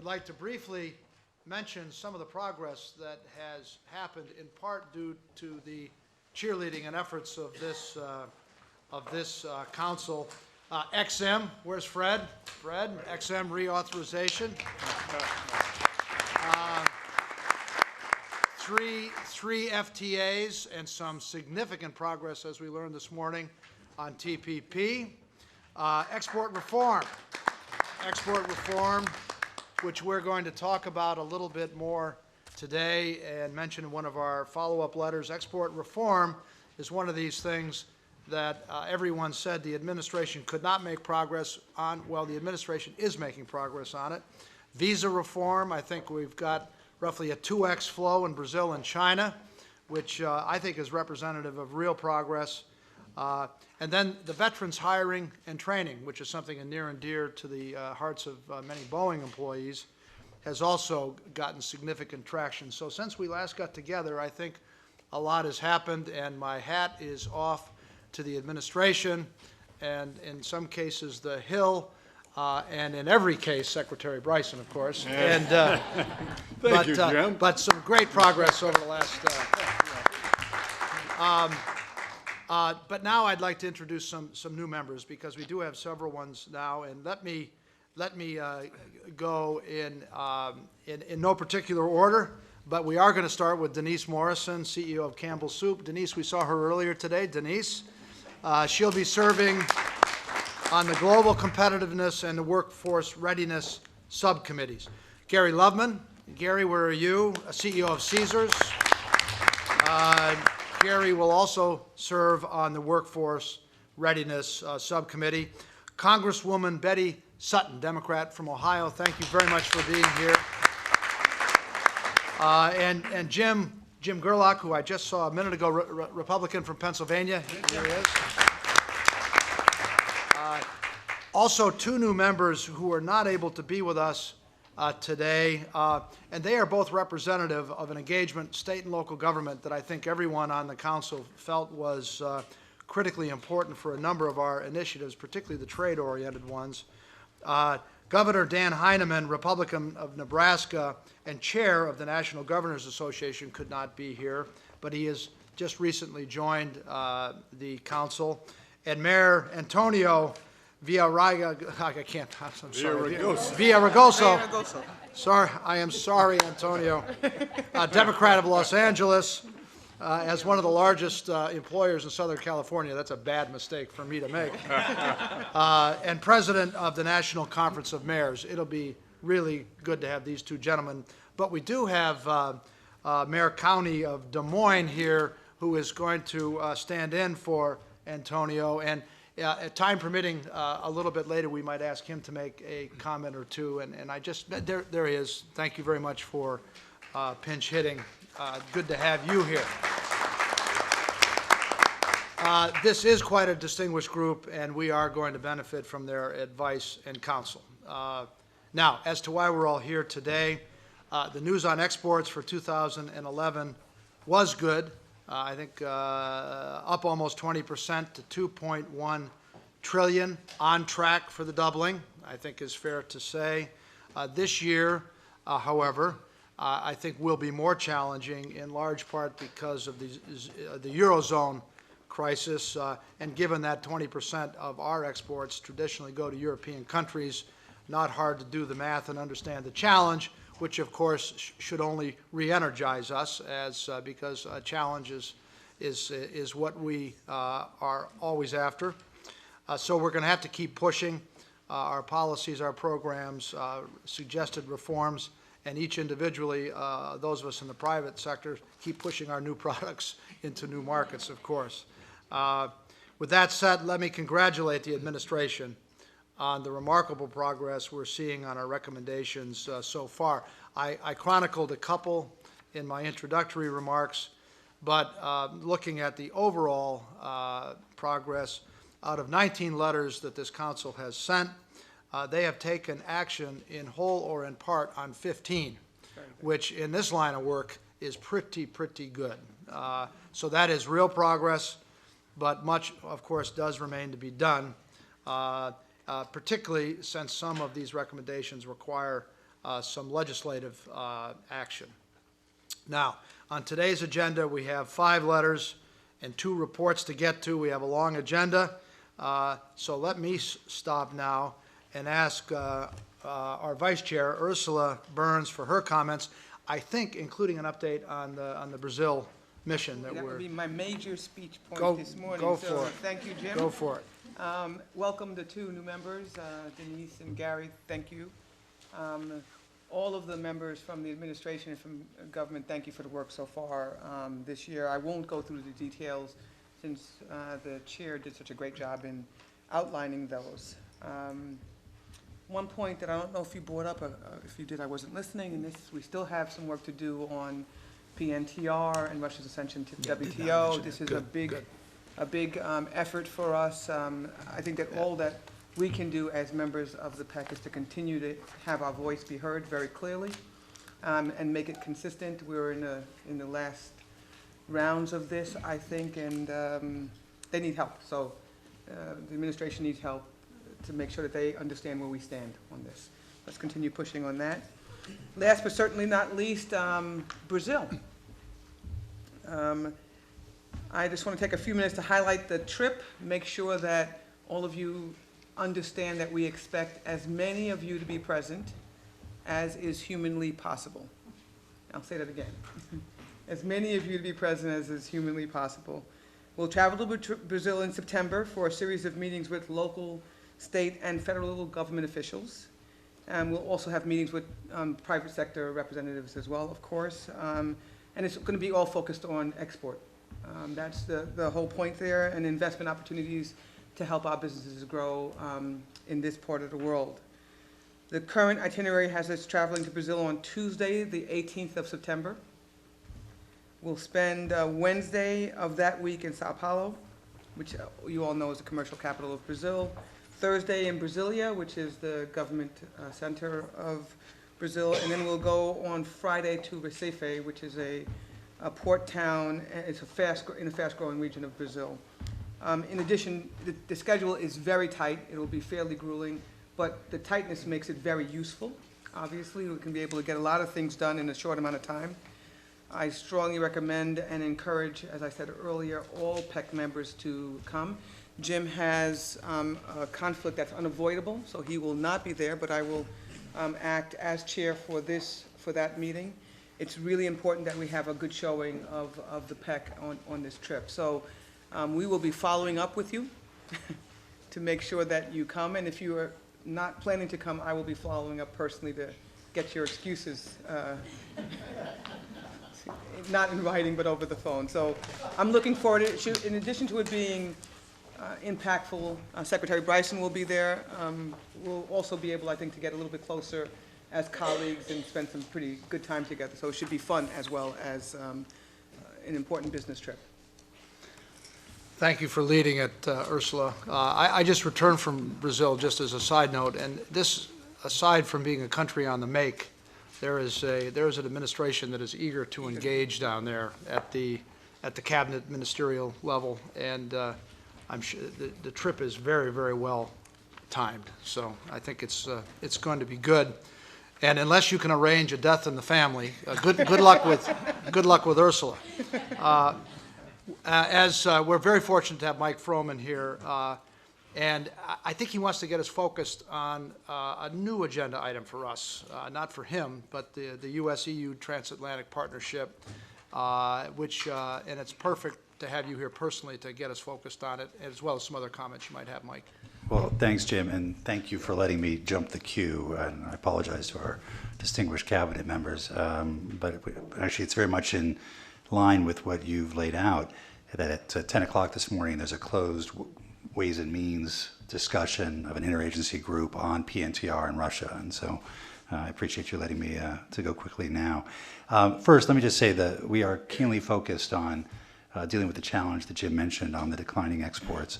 would like to briefly mention some of the progress that has happened, in part due to the cheerleading and efforts of this council. XM, where's Fred? Fred, XM reauthorization. Three FTAs and some significant progress, as we learned this morning, on TPP. Export reform, which we're going to talk about a little bit more today and mention in one of our follow-up letters. Export reform is one of these things that everyone said the administration could not make progress on. Well, the administration is making progress on it. Visa reform, I think we've got roughly a 2x flow in Brazil and China, which I think is representative of real progress. And then the veterans hiring and training, which is something near and dear to the hearts of many Boeing employees, has also gotten significant traction. So since we last got together, I think a lot has happened, and my hat is off to the administration, and in some cases the Hill, and in every case Secretary Bryson, of course. And Thank you, Jim. But some great progress over the last. But now I'd like to introduce some new members, because we do have several ones now, and let me go in no particular order. But we are going to start with Denise Morrison, CEO of Campbell Soup. Denise, we saw her earlier today. Denise, she'll be serving on the Global Competitiveness and the Workforce Readiness subcommittees. Gary Loveman. Gary, where are you? CEO of Caesars. Gary will also serve on the Workforce Readiness subcommittee. Congresswoman Betty Sutton, Democrat from Ohio. Thank you very much for being here. And Jim Gerlach, who I just saw a minute ago, Republican from Pennsylvania. Here he is. Also, two new members who are not able to be with us today, and they are both representative of an engagement, state and local government, that I think everyone on the council felt was critically important for a number of our initiatives, particularly the trade-oriented ones. Governor Dan Heineman, Republican of Nebraska and chair of the National Governors Association, could not be here, but he has just recently joined the council. And Mayor Antonio Villaraigosa. Sorry, I am sorry, Antonio. Democrat of Los Angeles, as one of the largest employers in Southern California. That's a bad mistake for me to make. And president of the National Conference of Mayors. It'll be really good to have these two gentlemen. But we do have Mayor County of Des Moines here, who is going to stand in for Antonio. And at time permitting, a little bit later, we might ask him to make a comment or two. And I just, there he is. Thank you very much for pinch hitting. Good to have you here. This is quite a distinguished group, and we are going to benefit from their advice and counsel. Now, as to why we're all here today, the news on exports for 2011 was good. I think up almost 20% to 2.1 trillion, on track for the doubling, I think is fair to say. This year, however, I think will be more challenging, in large part because of the Eurozone crisis, and given that 20% of our exports traditionally go to European countries, not hard to do the math and understand the challenge, which of course should only re-energize us, because a challenge is what we are always after. So we're going to have to keep pushing our policies, our programs, suggested reforms, and each individually, those of us in the private sector, keep pushing our new products into new markets, of course. With that said, let me congratulate the administration on the remarkable progress we're seeing on our recommendations so far. I chronicled a couple in my introductory remarks, but looking at the overall progress, out of 19 letters that this council has sent, they have taken action in whole or in part on 15, which in this line of work is pretty good. So that is real progress, but much, of course, does remain to be done, particularly since some of these recommendations require some legislative action. Now, on today's agenda, we have 5 letters and 2 reports to get to. We have a long agenda, so let me stop now and ask our Vice Chair, Ursula Burns, for her comments, I think including an update on the Brazil mission that That we're... would be my major speech point Go- this morning. go So for it. thank you, Jim. Go for it. Welcome the 2 new members, Denise and Gary, thank you. All of the members from the administration and from government, thank you for the work so far this year. I won't go through the details since the chair did such a great job in outlining those. One point that I don't know if you brought up, if you did, I wasn't listening, and this, we still have some work to do on PNTR and Russia's ascension to the Yeah, did not WTO. mention This that. is a Good, big, good. effort for us. I think that all that we can do as members of the PEC is to continue to have our voice be heard very clearly, and make it consistent. We're in the last rounds of this, I think, and they need help. So the administration needs help to make sure that they understand where we stand on this. Let's continue pushing on that. Last but certainly not least, Brazil. I just want to take a few minutes to highlight the trip, make sure that all of you understand that we expect as many of you to be present as is humanly possible. I'll say that again. As many of you to be present as is humanly possible. We'll travel to Brazil in September for a series of meetings with local, state, and federal government officials. And we'll also have meetings with private sector representatives as well, of course. And it's going to be all focused on export. That's the whole point there, and investment opportunities to help our businesses grow in this part of the world. The current itinerary has us traveling to Brazil on Tuesday, the 18th of September. We'll spend Wednesday of that week in Sao Paulo, which you all know is the commercial capital of Brazil. Thursday in Brasilia, which is the government center of Brazil. And then we'll go on Friday to Recife, which is a port town. It's in a fast-growing region of Brazil. In addition, the schedule is very tight. It will be fairly grueling, but the tightness makes it very useful. Obviously, we can be able to get a lot of things done in a short amount of time. I strongly recommend and encourage, as I said earlier, all PEC members to come. Jim has a conflict that's unavoidable, so he will not be there, but I will act as chair for that meeting. It's really important that we have a good showing of the PEC on this trip. So we will be following up with you to make sure that you come, and if you are not planning to come, I will be following up personally to get your excuses, not in writing, but over the phone. So I'm looking forward to it. In addition to it being impactful, Secretary Bryson will be there. We'll also be able, I think, to get a little bit closer as colleagues and spend some pretty good time together. So it should be fun as well as an important business trip. Thank you for leading it, Ursula. I just returned from Brazil, just as a side note, and this, aside from being a country on the make, there is an administration that is eager to engage down there at the cabinet ministerial level, and I'm sure the trip is very, very well timed. So I think it's going to be good. And unless you can arrange a death in the family, good luck with Ursula. We're very fortunate to have Mike Froman here, and I think he wants to get us focused on a new agenda item for us, not for him, but the U.S.-EU transatlantic partnership, and it's perfect to have you here personally to get us focused on it, as well as some other comments you might have, Mike. Well, thanks, Jim, and thank you for letting me jump the queue, and I apologize to our distinguished cabinet members, but actually it's very much in line with what you've laid out, that at 10 o'clock this morning there's a closed Ways and Means discussion of an interagency group on PNTR in Russia, and so I appreciate you letting me to go quickly now. First, let me just say that we are keenly focused on dealing with the challenge that Jim mentioned on the declining exports,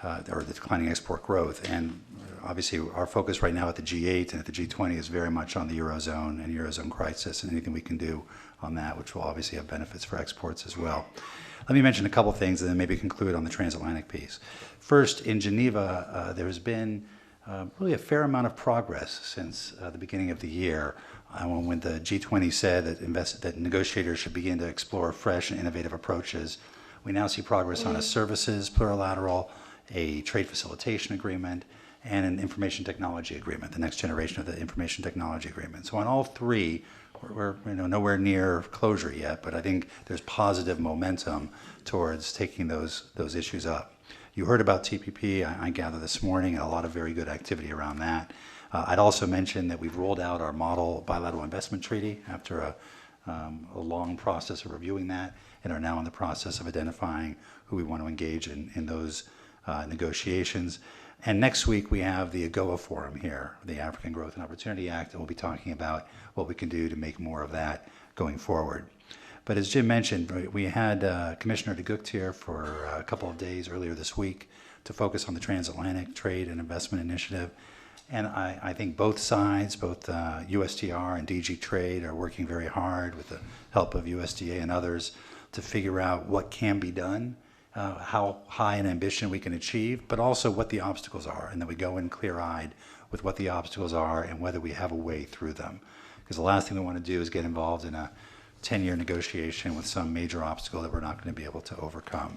or the declining export growth, and obviously our focus right now at the G8 and at the G20 is very much on the Eurozone and Eurozone crisis and anything we can do on that, which will obviously have benefits for exports as well. Let me mention a couple things and then maybe conclude on the transatlantic piece. First, in Geneva, there has been really a fair amount of progress since the beginning of the year, when the G20 said that negotiators should begin to explore fresh and innovative approaches. We now see progress on a services plurilateral, a trade facilitation agreement, and an information technology agreement, the next generation of the information technology agreement. So on all three, we're nowhere near closure yet, but I think there's positive momentum towards taking those issues up. You heard about TPP, I gather, this morning, and a lot of very good activity around that. I'd also mention that we've rolled out our model bilateral investment treaty after a long process of reviewing that, and are now in the process of identifying who we want to engage in those negotiations. And next week we have the AGOA Forum here, the African Growth and Opportunity Act, and we'll be talking about what we can do to make more of that going forward. But as Jim mentioned, we had Commissioner de Gucht here for a couple of days earlier this week to focus on the Transatlantic Trade and Investment Initiative. And I think both sides, both USTR and DG Trade, are working very hard with the help of USDA and others to figure out what can be done, how high an ambition we can achieve, but also what the obstacles are, and that we go in clear-eyed with what the obstacles are and whether we have a way through them. Because the last thing we want to do is get involved in a 10-year negotiation with some major obstacle that we're not going to be able to overcome.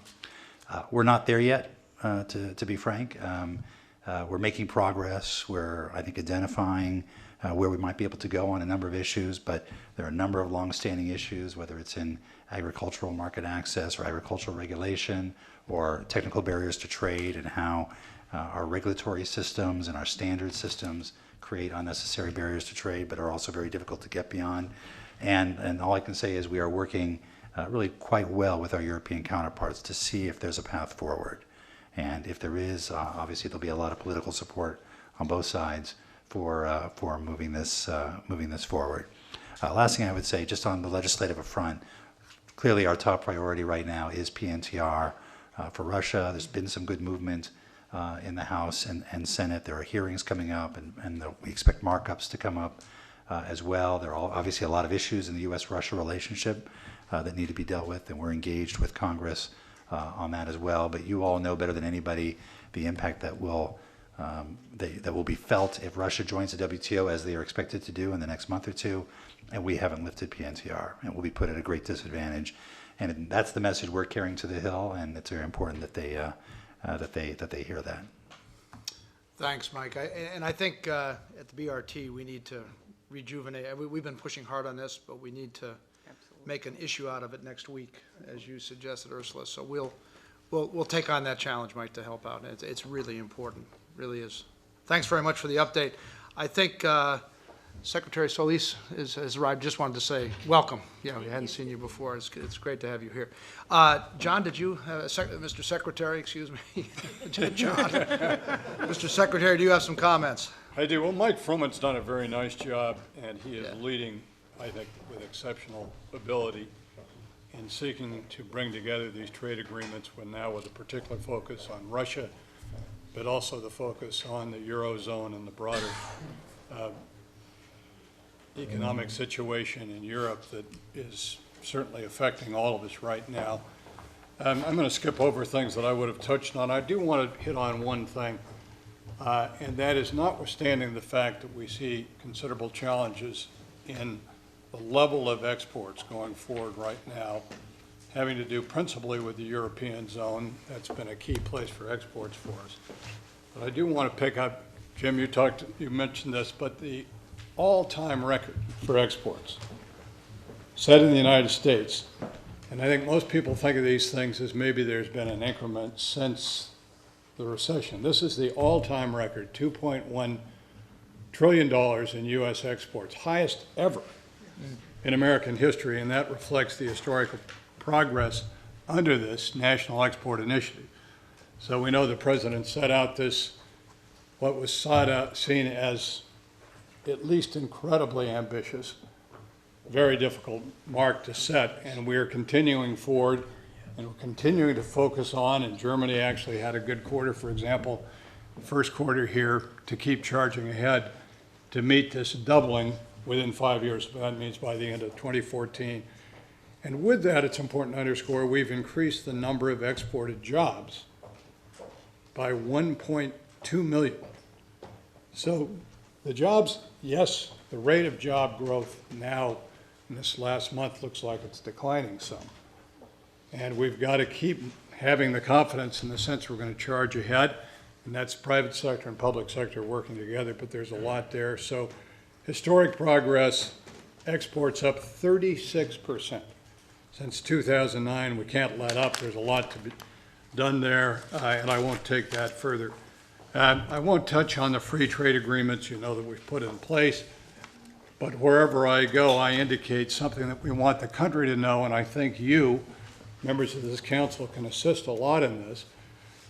We're not there yet, to be frank. We're making progress. We're, I think, identifying where we might be able to go on a number of issues, but there are a number of long-standing issues, whether it's in agricultural market access or agricultural regulation or technical barriers to trade, and how our regulatory systems and our standard systems create unnecessary barriers to trade, but are also very difficult to get beyond. And all I can say is we are working really quite well with our European counterparts to see if there's a path forward. And if there is, obviously there'll be a lot of political support on both sides for moving this forward. Last thing I would say, just on the legislative front, clearly our top priority right now is PNTR for Russia. There's been some good movement in the House and Senate. There are hearings coming up, and we expect markups to come up as well. There are obviously a lot of issues in the U.S.-Russia relationship that need to be dealt with, and we're engaged with Congress on that as well. But you all know better than anybody the impact that will be felt if Russia joins the WTO, as they are expected to do in the next month or two, and we haven't lifted PNTR, and we'll be put at a great disadvantage. And that's the message we're carrying to the Hill, and it's very important that they hear that. Thanks, Mike. I think at the BRT we need to rejuvenate. We've been pushing hard on this, but we need to make an issue out of it next week, as you suggested, Ursula. So we'll take on that challenge, Mike, to help out. It's really important, really is. Thanks very much for the update. I think Secretary Solis has arrived. Just wanted to say welcome. Yeah, we hadn't seen you before. It's great to have you here. John, did you, Mr. Secretary, excuse me, John, Mr. Secretary, do you have some comments? I do. Well, Mike Fruman's done a very nice job, and he is leading, I think, with exceptional ability in seeking to bring together these trade agreements, now with a particular focus on Russia, but also the focus on the Eurozone and the broader economic situation in Europe that is certainly affecting all of us right now. I'm going to skip over things that I would have touched on. I do want to hit on one thing, and that is, notwithstanding the fact that we see considerable challenges in the level of exports going forward right now, having to do principally with the European zone. That's been a key place for exports for us. But I do want to pick up, Jim, you mentioned this, but the all-time record for exports set in the United States, and I think most people think of these things as maybe there's been an increment since the recession. This is the all-time record, $2.1 trillion in U.S. exports, highest ever in American history, and that reflects the historical progress under this National Export Initiative. So we know the President set out this, what was seen as at least incredibly ambitious, very difficult mark to set, and we're continuing forward, and we're continuing to focus on, and Germany actually had a good quarter, for example, the first quarter here, to keep charging ahead to meet this doubling within 5 years. That means by the end of 2014. And with that, it's important to underscore, we've increased the number of exported jobs by 1.2 million So the jobs, yes, the rate of job growth now in this last month looks like it's declining some. And we've got to keep having the confidence in the sense we're going to charge ahead, and that's private sector and public sector working together, but there's a lot there. So historic progress, exports up 36% since 2009. We can't let up. There's a lot to be done there, and I won't take that further. I won't touch on the free trade agreements, you know, that we've put in place, but wherever I go, I indicate something that we want the country to know, and I think you, members of this council, can assist a lot in this.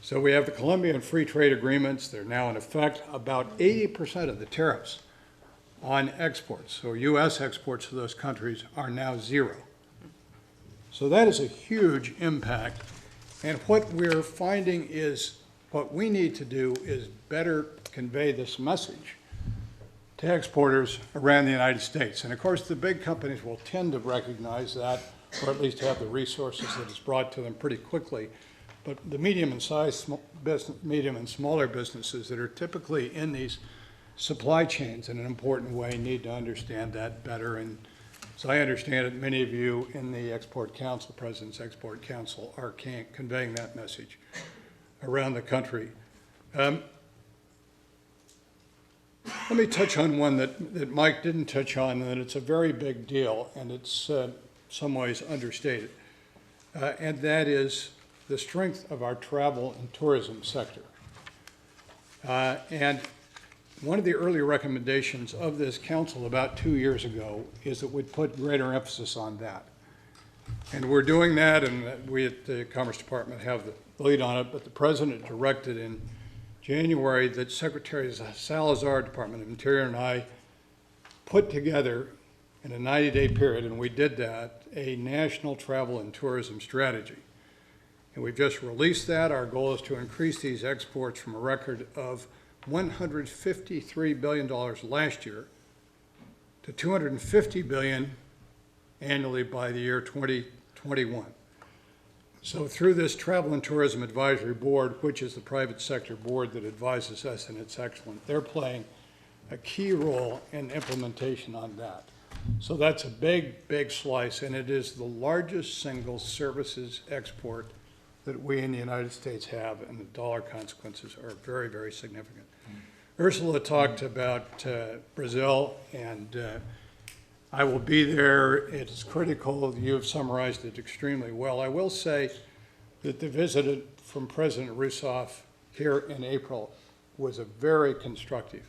So we have the Colombian free trade agreements. They're now in effect. About 80% of the tariffs on exports, so U.S. exports to those countries, are now zero. So that is a huge impact. And what we're finding is what we need to do is better convey this message to exporters around the United States. And of course, the big companies will tend to recognize that, or at least have the resources that is brought to them pretty quickly. But the medium and smaller businesses that are typically in these supply chains in an important way need to understand that better. And so I understand that many of you in the Export Council, President's Export Council, are conveying that message around the country. Let me touch on one that Mike didn't touch on, and it's a very big deal, and it's some ways understated, and that is the strength of our travel and tourism sector. And one of the early recommendations of this council about 2 years ago is that we'd put greater emphasis on that. And we're doing that, and we at the Commerce Department have the lead on it, but the President directed in January that Secretary Salazar, Department of Interior, and I put together in a 90-day period, and we did that, a national travel and tourism strategy. And we've just released that. Our goal is to increase these exports from a record of $153 billion last year to $250 billion annually by the year 2021. So through this Travel and Tourism Advisory Board, which is the private sector board that advises us, and it's excellent, they're playing a key role in implementation on that. So that's a big, big slice, and it is the largest single services export that we in the United States have, and the dollar consequences are very, very significant. Ursula talked about Brazil, and I will be there. It is critical. You have summarized it extremely well. I will say that the visit from President Rousseff here in April was a very constructive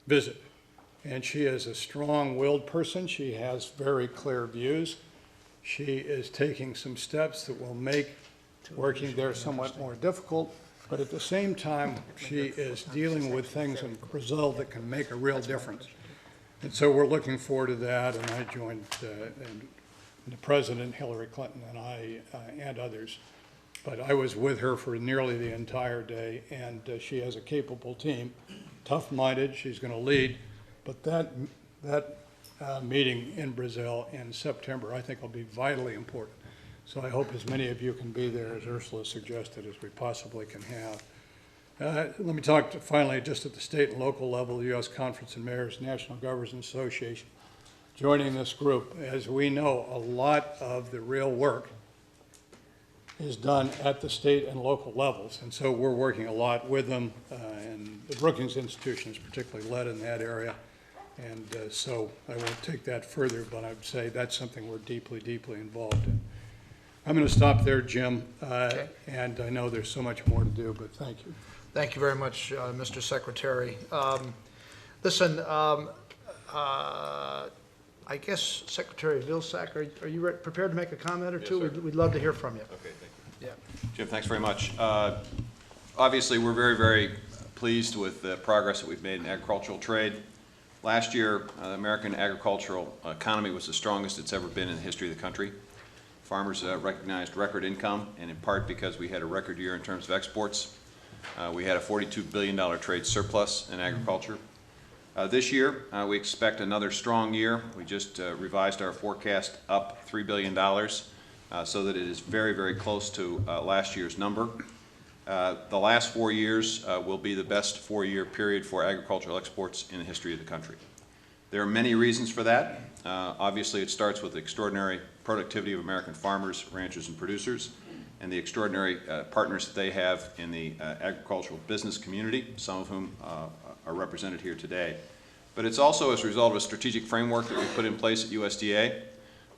visit. And she is a strong-willed person. She has very clear views. She is taking some steps that will make working there somewhat more difficult, but at the same time, she is dealing with things in Brazil that can make a real difference. And so we're looking forward to that, and I joined the President, Hillary Clinton, and I, and others. But I was with her for nearly the entire day, and she has a capable team, tough-minded, she's going to lead. But that meeting in Brazil in September, I think, will be vitally important. So I hope as many of you can be there, as Ursula suggested, as we possibly can have. Let me talk finally just at the state and local level, the U.S. Conference of Mayors, National Governors Association, joining this group. As we know, a lot of the real work is done at the state and local levels, and so we're working a lot with them, and the Brookings Institution is particularly led in that area. And so I won't take that further, but I would say that's something we're deeply, deeply involved in. I'm going to stop there, Jim, Okay. and I know there's so much more to do, but thank you. Thank you very much, Mr. Secretary. Listen, I guess Secretary Vilsack, are you prepared to make a comment or two? Sir. We'd love to hear from you. Okay, thank you. Yeah. Jim, thanks very much. Obviously, we're very, very pleased with the progress that we've made in agricultural trade. Last year, the American agricultural economy was the strongest it's ever been in the history of the country. Farmers recognized record income, and in part because we had a record year in terms of exports. We had a $42 billion trade surplus in agriculture. This year, we expect another strong year. We just revised our forecast up $3 billion so that it is very, very close to last year's number. The last 4 years will be the best 4-year period for agricultural exports in the history of the country. There are many reasons for that. Obviously, it starts with the extraordinary productivity of American farmers, ranchers, and producers, and the extraordinary partners that they have in the agricultural business community, some of whom are represented here today. But it's also as a result of a strategic framework that we put in place at USDA,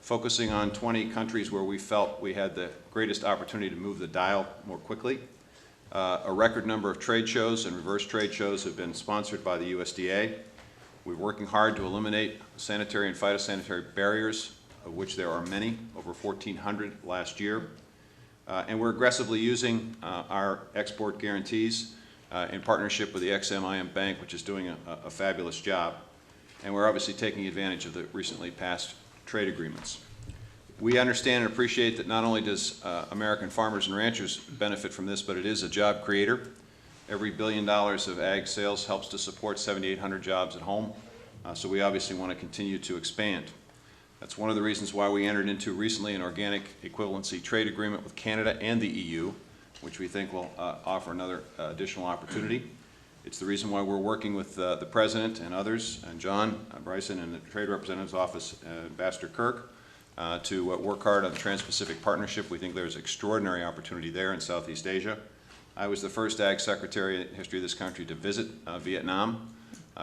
focusing on 20 countries where we felt we had the greatest opportunity to move the dial more quickly. A record number of trade shows and reverse trade shows have been sponsored by the USDA. We're working hard to eliminate sanitary and phytosanitary barriers, of which there are many, over 1,400 last year. And we're aggressively using our export guarantees in partnership with the XMIM Bank, which is doing a fabulous job. And we're obviously taking advantage of the recently passed trade agreements. We understand and appreciate that not only does American farmers and ranchers benefit from this, but it is a job creator. Every $1 billion of ag sales helps to support 7,800 jobs at home. So we obviously want to continue to expand. That's one of the reasons why we entered into recently an organic equivalency trade agreement with Canada and the EU, which we think will offer another additional opportunity. It's the reason why we're working with the President and others, and John Bryson and the Trade Representative's Office, Ambassador Kirk, to work hard on the Trans-Pacific Partnership. We think there's extraordinary opportunity there in Southeast Asia. I was the first Ag Secretary in the history of this country to visit Vietnam,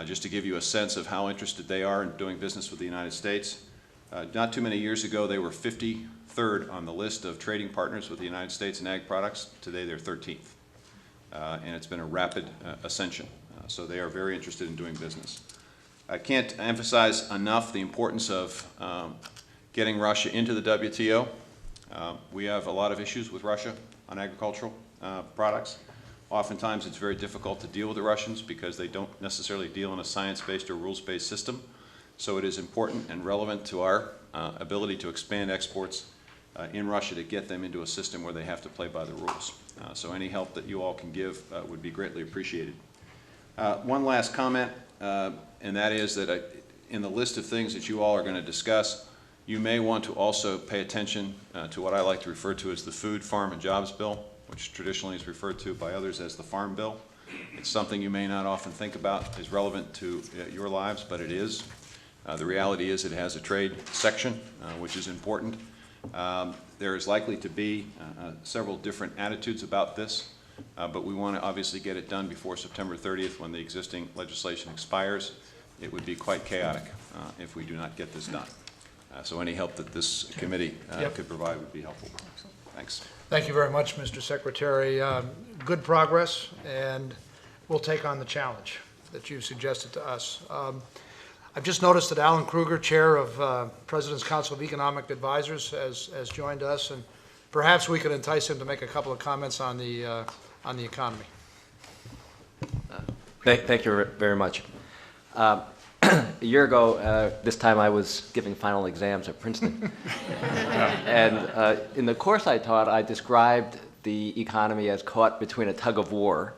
just to give you a sense of how interested they are in doing business with the United States. Not too many years ago, they were 53rd on the list of trading partners with the United States in ag products. Today, they're 13th. And it's been a rapid ascension. So they are very interested in doing business. I can't emphasize enough the importance of getting Russia into the WTO. We have a lot of issues with Russia on agricultural products. Oftentimes, it's very difficult to deal with the Russians because they don't necessarily deal in a science-based or rules-based system. So it is important and relevant to our ability to expand exports in Russia to get them into a system where they have to play by the rules. So any help that you all can give would be greatly appreciated. One last comment, and that is that in the list of things that you all are going to discuss, you may want to also pay attention to what I like to refer to as the Food, Farm, and Jobs Bill, which traditionally is referred to by others as the Farm Bill. It's something you may not often think about as relevant to your lives, but it is. The reality is it has a trade section, which is important. There is likely to be several different attitudes about this, but we want to obviously get it done before September 30th when the existing legislation expires. It would be quite chaotic if we do not get this done. So any help that this committee could provide would be helpful. Thanks. Thank you very much, Mr. Secretary. Good progress, and we'll take on the challenge that you've suggested to us. I've just noticed that Alan Kruger, Chair of President's Council of Economic Advisors, has joined us, and perhaps we could entice him to make a couple of comments on the economy. Thank you very much. A year ago, this time I was giving final exams at Princeton. And in the course I taught, I described the economy as caught between a tug of war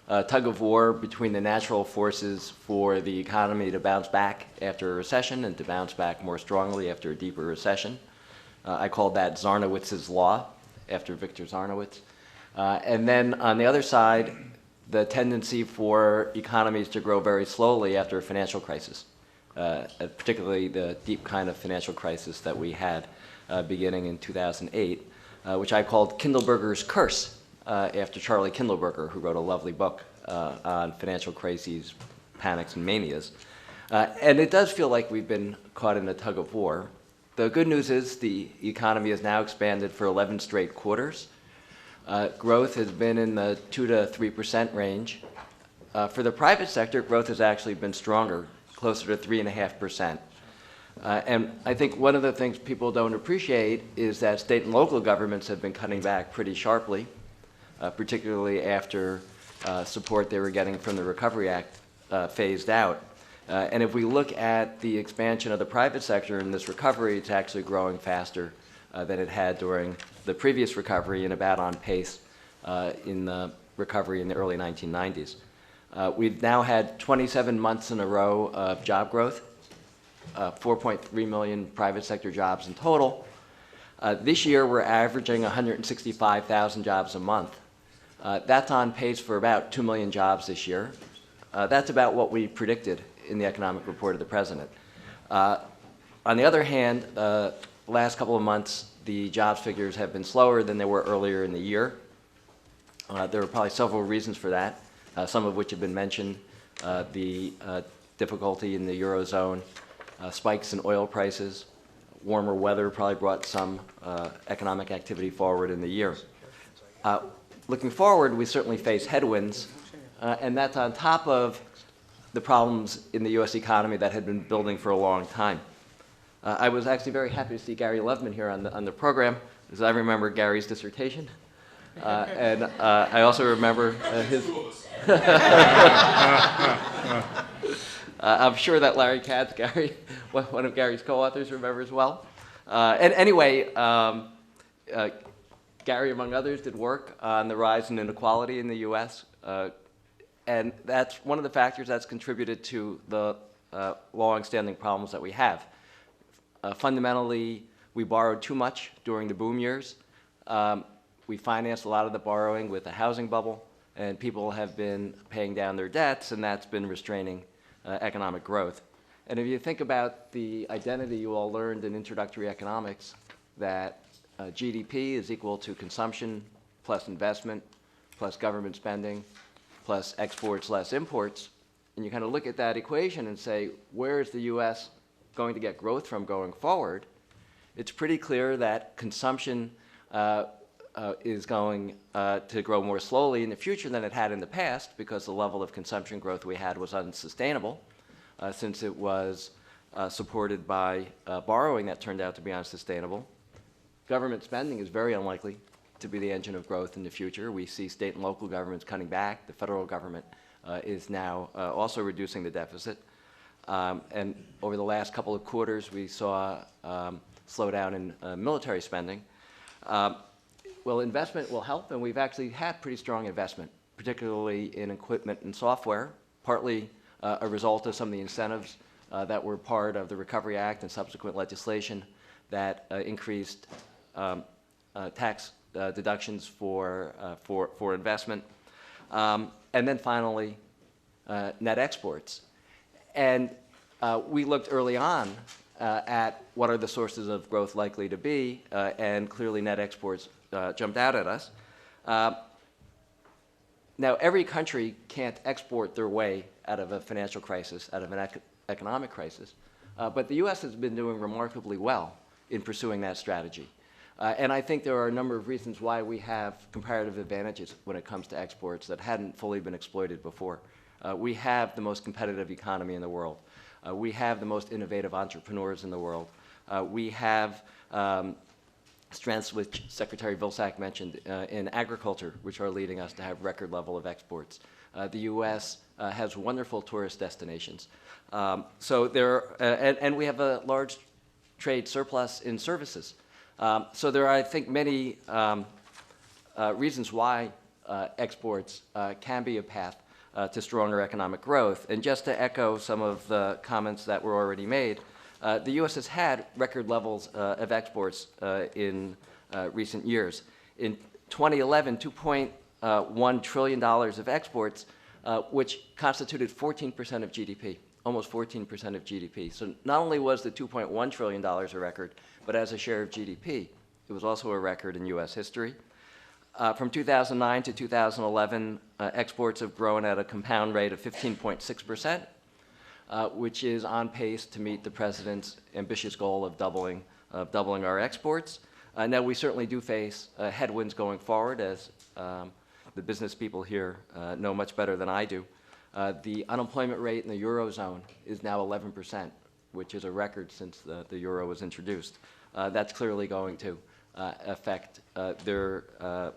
between the natural forces for the economy to bounce back after a recession and to bounce back more strongly after a deeper recession. I called that Zarnowitz's Law, after Victor Zarnowitz. And then on the other side, the tendency for economies to grow very slowly after a financial crisis, particularly the deep kind of financial crisis that we had beginning in 2008, which I called Kindleberger's Curse, after Charlie Kindleberger, who wrote a lovely book on financial crises, panics, and manias. And it does feel like we've been caught in a tug of war. The good news is the economy has now expanded for 11 straight quarters. Growth has been in the 2 to 3% range. For the private sector, growth has actually been stronger, closer to 3.5%. And I think one of the things people don't appreciate is that state and local governments have been cutting back pretty sharply, particularly after support they were getting from the Recovery Act phased out. And if we look at the expansion of the private sector in this recovery, it's actually growing faster than it had during the previous recovery and about on pace in the recovery in the early 1990s. We've now had 27 months in a row of job growth, 4.3 million private sector jobs in total. This year, we're averaging 165,000 jobs a month. That's on pace for about 2 million jobs this year. That's about what we predicted in the economic report of the president. On the other hand, last couple of months, the jobs figures have been slower than they were earlier in the year. There are probably several reasons for that, some of which have been mentioned. The difficulty in the Eurozone, spikes in oil prices, warmer weather probably brought some economic activity forward in the year. Looking forward, we certainly face headwinds, and that's on top of the problems in the U.S. economy that had been building for a long time. I was actually very happy to see Gary Loveman here on the program, because I remember Gary's dissertation. And I also remember his... I'm sure that Larry Katz, Gary, one of Gary's co-authors, remembers well. And anyway, Gary, among others, did work on the rise in inequality in the U.S., and that's one of the factors that's contributed to the long-standing problems that we have. Fundamentally, we borrowed too much during the boom years. We financed a lot of the borrowing with the housing bubble, and people have been paying down their debts, and that's been restraining economic growth. And if you think about the identity you all learned in introductory economics, that GDP is equal to consumption plus investment plus government spending plus exports less imports, and you kind of look at that equation and say, where is the U.S. going to get growth from going forward? It's pretty clear that consumption is going to grow more slowly in the future than it had in the past, because the level of consumption growth we had was unsustainable, since it was supported by borrowing that turned out to be unsustainable. Government spending is very unlikely to be the engine of growth in the future. We see state and local governments cutting back. The federal government is now also reducing the deficit. And over the last couple of quarters, we saw slowdown in military spending. Well, investment will help, and we've actually had pretty strong investment, particularly in equipment and software, partly a result of some of the incentives that were part of the Recovery Act and subsequent legislation that increased tax deductions for investment. And then finally, net exports. And we looked early on at what are the sources of growth likely to be, and clearly net exports jumped out at us. Now, every country can't export their way out of a financial crisis, out of an economic crisis, but the U.S. has been doing remarkably well in pursuing that strategy. And I think there are a number of reasons why we have comparative advantages when it comes to exports that hadn't fully been exploited before. We have the most competitive economy in the world. We have the most innovative entrepreneurs in the world. We have strengths, which Secretary Vilsack mentioned, in agriculture, which are leading us to have record level of exports. The U.S. Has wonderful tourist destinations. So and we have a large trade surplus in services. So there are, I think, many reasons why exports can be a path to stronger economic growth. And just to echo some of the comments that were already made, the U.S. has had record levels of exports in recent years. In 2011, $2.1 trillion of exports, which constituted 14% of GDP, almost 14% of GDP. So not only was the $2.1 trillion a record, but as a share of GDP, it was also a record in U.S. history. From 2009 to 2011, exports have grown at a compound rate of 15.6%, which is on pace to meet the president's ambitious goal of doubling our exports. Now, we certainly do face headwinds going forward, as the business people here know much better than I do. The unemployment rate in the Eurozone is now 11%, which is a record since the euro was introduced. That's clearly going to affect their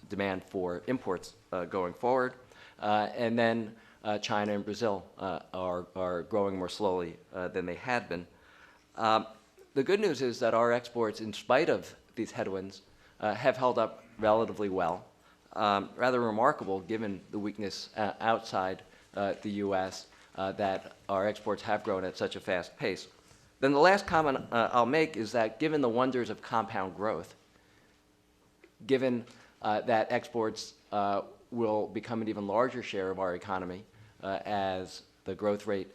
demand for imports going forward. And then China and Brazil are growing more slowly than they had been. The good news is that our exports, in spite of these headwinds, have held up relatively well. Rather remarkable, given the weakness outside the U.S., that our exports have grown at such a fast pace. Then the last comment I'll make is that given the wonders of compound growth, given that exports will become an even larger share of our economy as the growth rate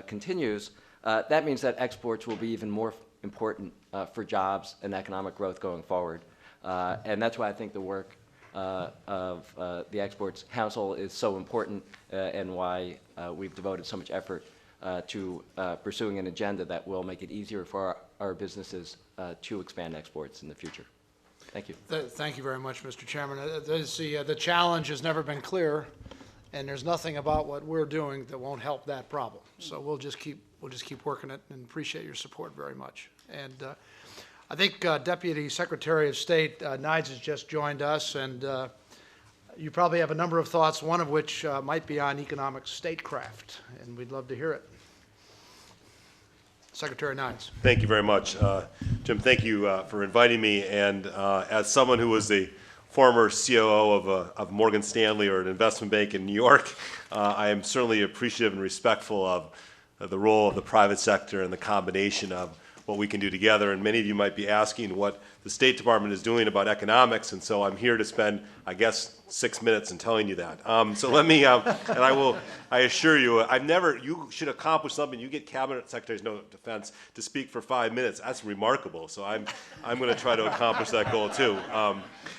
continues, that means that exports will be even more important for jobs and economic growth going forward. And that's why I think the work of the Exports Council is so important and why we've devoted so much effort to pursuing an agenda that will make it easier for our businesses to expand exports in the future. Thank you. Thank you very much, Mr. Chairman. The challenge has never been clearer, and there's nothing about what we're doing that won't help that problem. So we'll just keep working it, and appreciate your support very much. And I think Deputy Secretary of State Nides has just joined us, and you probably have a number of thoughts, one of which might be on economic statecraft, and we'd love to hear it. Secretary Nides. Thank you very much. Jim, thank you for inviting me. And as someone who was a former COO of Morgan Stanley or an investment bank in New York, I am certainly appreciative and respectful of the role of the private sector and the combination of what we can do together. And many of you might be asking what the State Department is doing about economics, and so I'm here to spend, I guess, 6 minutes in telling you that. So let me, and I assure you, you should accomplish something. You get Cabinet Secretaries, no defense, to speak for 5 minutes. That's remarkable. So I'm going to try to accomplish that goal too.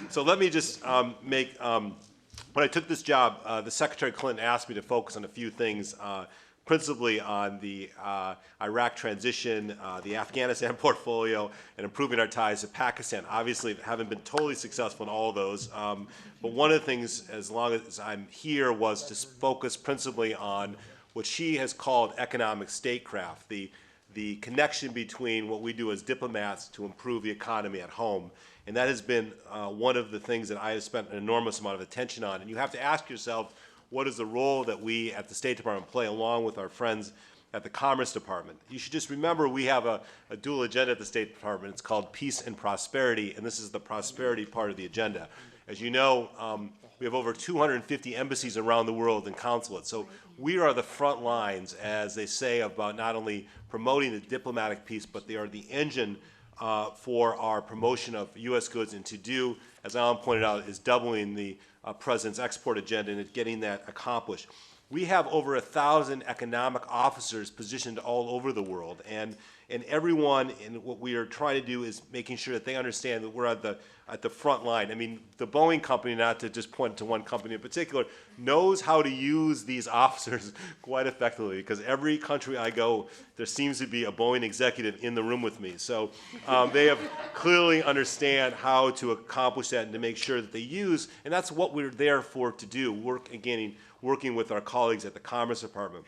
So let me just when I took this job, the Secretary Clinton asked me to focus on a few things, principally on the Iraq transition, the Afghanistan portfolio, and improving our ties to Pakistan. Obviously, haven't been totally successful in all of those, but one of the things, as long as I'm here, was to focus principally on what she has called economic statecraft, the connection between what we do as diplomats to improve the economy at home. And that has been one of the things that I have spent an enormous amount of attention on. And you have to ask yourself, what is the role that we at the State Department play along with our friends at the Commerce Department? You should just remember we have a dual agenda at the State Department. It's called Peace and Prosperity, and this is the prosperity part of the agenda. As you know, we have over 250 embassies around the world and consulates. So we are the front lines, as they say, about not only promoting the diplomatic peace, but they are the engine for our promotion of U.S. goods, and to do, as Alan pointed out, is doubling the President's export agenda and getting that accomplished. We have over 1,000 economic officers positioned all over the world, and everyone, and what we are trying to do is making sure that they understand that we're at the front line. I mean, the Boeing company, not to just point to one company in particular, knows how to use these officers quite effectively, because every country I go, there seems to be a Boeing executive in the room with me. So they have clearly understand how to accomplish that and to make sure that they use, and that's what we're there for to do, working with our colleagues at the Commerce Department.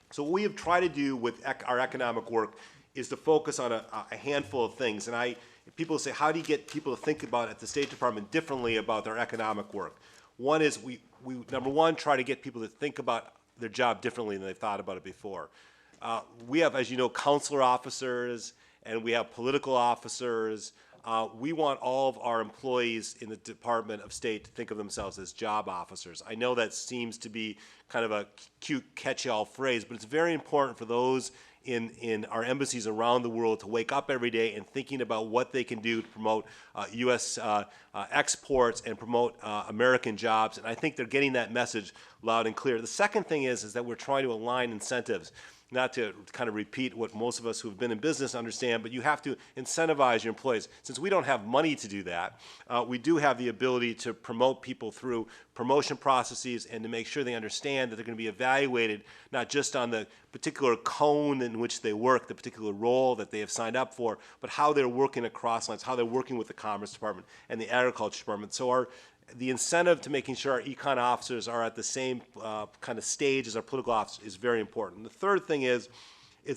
So what we have tried to do with our economic work is to focus on a handful of things. And people say, how do you get people to think about at the State Department differently about their economic work? One is we number one, try to get people to think about their job differently than they've thought about it before. We have, as you know, consular officers, and we have political officers. We want all of our employees in the Department of State to think of themselves as job officers. I know that seems to be kind of a cute catch-all phrase, but it's very important for those in our embassies around the world to wake up every day and thinking about what they can do to promote U.S. Exports and promote American jobs. And I think they're getting that message loud and clear. The second thing is that we're trying to align incentives. Not to kind of repeat what most of us who have been in business understand, but you have to incentivize your employees. Since we don't have money to do that, we do have the ability to promote people through promotion processes and to make sure they understand that they're going to be evaluated not just on the particular cone in which they work, the particular role that they have signed up for, but how they're working across lines, how they're working with the Commerce Department and the Agriculture Department. So the incentive to making sure our econ officers are at the same kind of stage as our political officers is very important. And the third thing is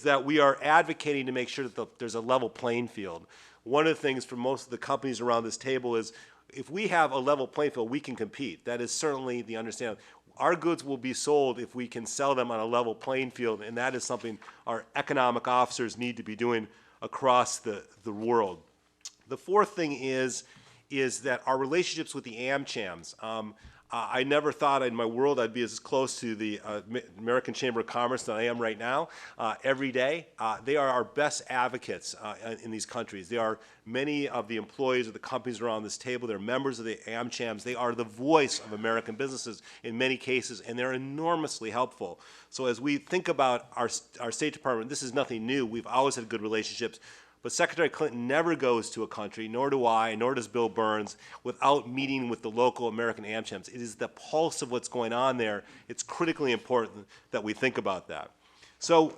that we are advocating to make sure that there's a level playing field. One of the things for most of the companies around this table is if we have a level playing field, we can compete. That is certainly the understanding. Our goods will be sold if we can sell them on a level playing field, and that is something our economic officers need to be doing across the world. The fourth thing is that our relationships with the AmChams. I never thought in my world I'd be as close to the American Chamber of Commerce than I am right now. Every day, they are our best advocates in these countries. They are many of the employees of the companies around this table. They're members of the AmChams. They are the voice of American businesses in many cases, and they're enormously helpful. So as we think about our State Department, this is nothing new. We've always had good relationships. But Secretary Clinton never goes to a country, nor do I, nor does Bill Burns, without meeting with the local American AmChams. It is the pulse of what's going on there. It's critically important that we think about that. So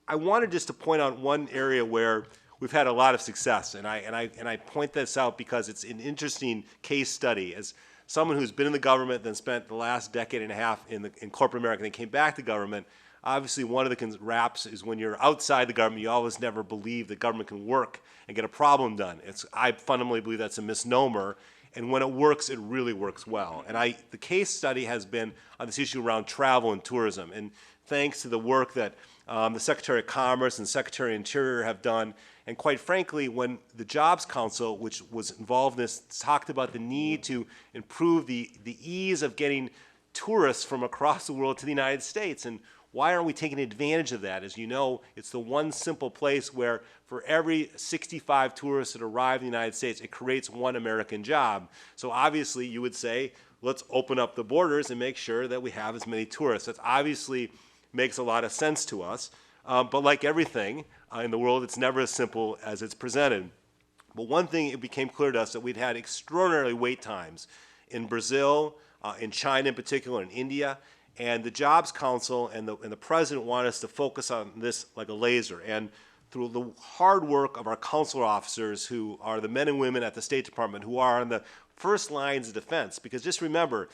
I wanted just to point out one area where we've had a lot of success, and I point this out because it's an interesting case study. As someone who's been in the government, then spent the last decade and a half in corporate America, and then came back to government, obviously, one of the raps is when you're outside the government, you always never believe that government can work and get a problem done. I fundamentally believe that's a misnomer, and when it works, it really works well. And the case study has been on this issue around travel and tourism, and thanks to the work that the Secretary of Commerce and Secretary of Interior have done, and quite frankly, when the Jobs Council, which was involved in this, talked about the need to improve the ease of getting tourists from across the world to the United States, and why aren't we taking advantage of that? As you know, it's the one simple place where for every 65 tourists that arrive in the United States, it creates one American job. So obviously you would say, let's open up the borders and make sure that we have as many tourists. That obviously makes a lot of sense to us. But like everything in the world, it's never as simple as it's presented. But one thing, it became clear to us that we'd had extraordinary wait times in Brazil, in China in particular, in India. And the Jobs Council and the President want us to focus on this like a laser. And through the hard work of our consular officers, who are the men and women at the State Department, who are on the first lines of defense, because just remember,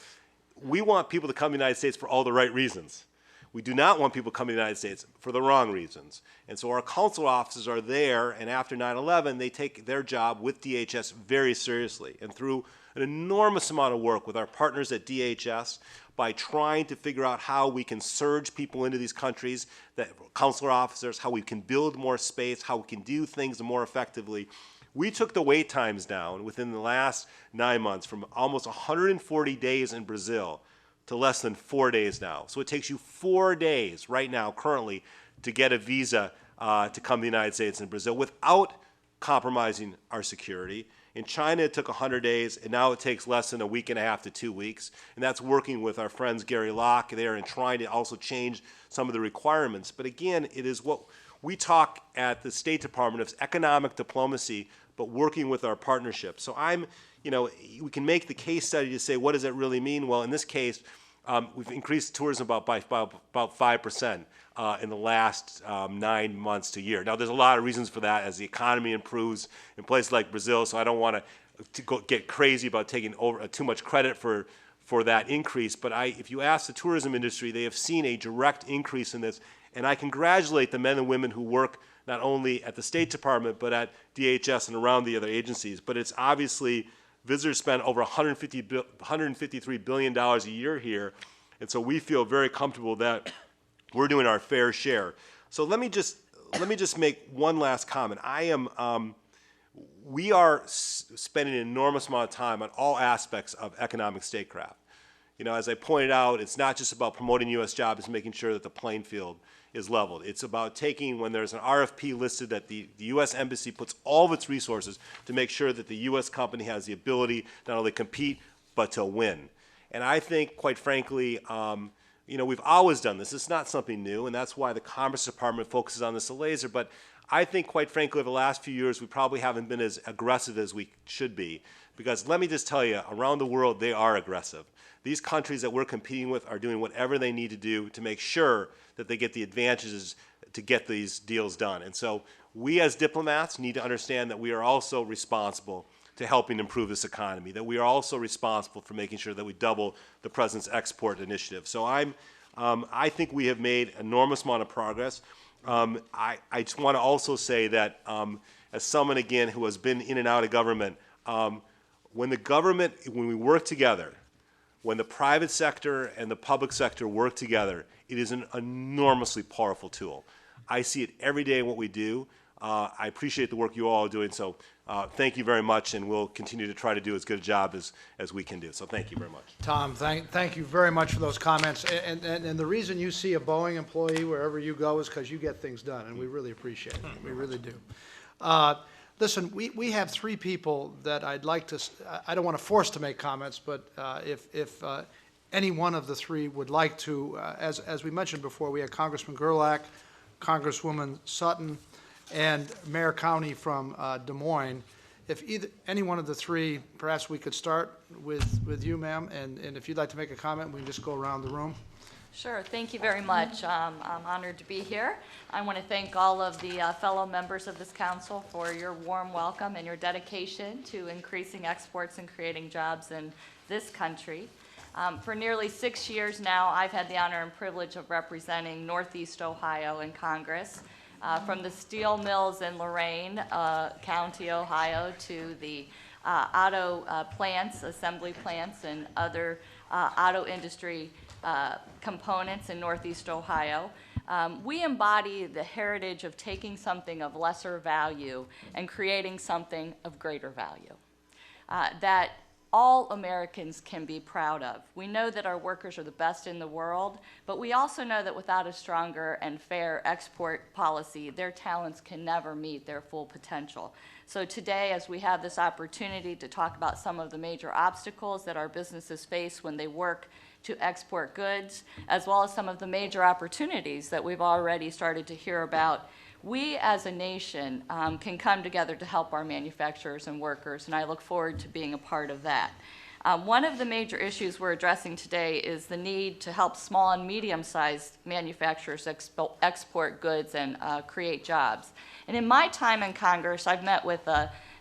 we want people to come to the United States for all the right reasons. We do not want people coming to the United States for the wrong reasons. And so our consular officers are there, and after 9/11, they take their job with DHS very seriously. And through an enormous amount of work with our partners at DHS, by trying to figure out how we can surge people into these countries, that consular officers, how we can build more space, how we can do things more effectively. We took the wait times down within the last 9 months from almost 140 days in Brazil to less than 4 days now. So it takes you 4 days right now, currently, to get a visa to come to the United States and Brazil without compromising our security. In China, it took 100 days, and now it takes less than a week and a half to 2 weeks. And that's working with our friends Gary Locke there and trying to also change some of the requirements. But again, it is what we talk at the State Department of economic diplomacy, but working with our partnerships. So we can make the case study to say, what does that really mean? Well, in this case, we've increased tourism by about 5% in the last 9 months to a year. Now, there's a lot of reasons for that as the economy improves in places like Brazil, so I don't want to get crazy about taking too much credit for that increase. But if you ask the tourism industry, they have seen a direct increase in this, and I congratulate the men and women who work not only at the State Department, but at DHS and around the other agencies. But it's obviously, visitors spend over $153 billion a year here, and so we feel very comfortable that we're doing our fair share. So let me just make one last comment. We are spending an enormous amount of time on all aspects of economic statecraft. As I pointed out, it's not just about promoting U.S. jobs, it's making sure that the playing field is leveled. It's about taking, when there's an RFP listed, that the U.S. Embassy puts all of its resources to make sure that the U.S. company has the ability not only to compete, but to win. And I think, quite frankly, we've always done this. It's not something new, and that's why the Commerce Department focuses on this a laser. But I think, quite frankly, over the last few years, we probably haven't been as aggressive as we should be. Because let me just tell you, around the world, they are aggressive. These countries that we're competing with are doing whatever they need to do to make sure that they get the advantages to get these deals done. And so we as diplomats need to understand that we are also responsible to helping improve this economy, that we are also responsible for making sure that we double the President's export initiative. So I think we have made an enormous amount of progress. I just want to also say that as someone, again, who has been in and out of government, when we work together, when the private sector and the public sector work together, it is an enormously powerful tool. I see it every day in what we do. I appreciate the work you all are doing, so thank you very much, and we'll continue to try to do as good a job as we can do. So thank you very much. Tom, thank you very much for those comments. And the reason you see a Boeing employee wherever you go is because you get things done, and we really appreciate it. We really do. Listen, we have three people that I'd like to, I don't want to force to make comments, but if any one of the three would like to, as we mentioned before, we had Congressman Gerlach, Congresswoman Sutton, and Mayor County from Des Moines. If any one of the three, perhaps we could start with you, ma'am, and if you'd like to make a comment, we can just go around the room. Sure, thank you very much. I'm honored to be here. I want to thank all of the fellow members of this council for your warm welcome and your dedication to increasing exports and creating jobs in this country. For nearly 6 years now, I've had the honor and privilege of representing Northeast Ohio in Congress, from the steel mills in Lorain County, Ohio, to the auto plants, assembly plants, and other auto industry components in Northeast Ohio. We embody the heritage of taking something of lesser value and creating something of greater value that all Americans can be proud of. We know that our workers are the best in the world, but we also know that without a stronger and fair export policy, their talents can never meet their full potential. So today, as we have this opportunity to talk about some of the major obstacles that our businesses face when they work to export goods, as well as some of the major opportunities that we've already started to hear about, we as a nation can come together to help our manufacturers and workers, and I look forward to being a part of that. One of the major issues we're addressing today is the need to help small and medium-sized manufacturers export goods and create jobs. And in my time in Congress, I've met with,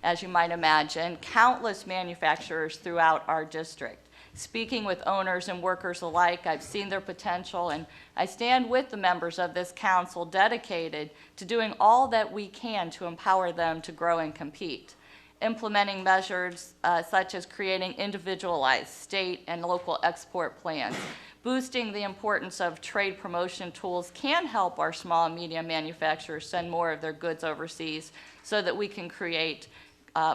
as you might imagine, countless manufacturers throughout our district. Speaking with owners and workers alike, I've seen their potential, and I stand with the members of this council dedicated to doing all that we can to empower them to grow and compete. Implementing measures such as creating individualized state and local export plans, boosting the importance of trade promotion tools can help our small and medium manufacturers send more of their goods overseas so that we can create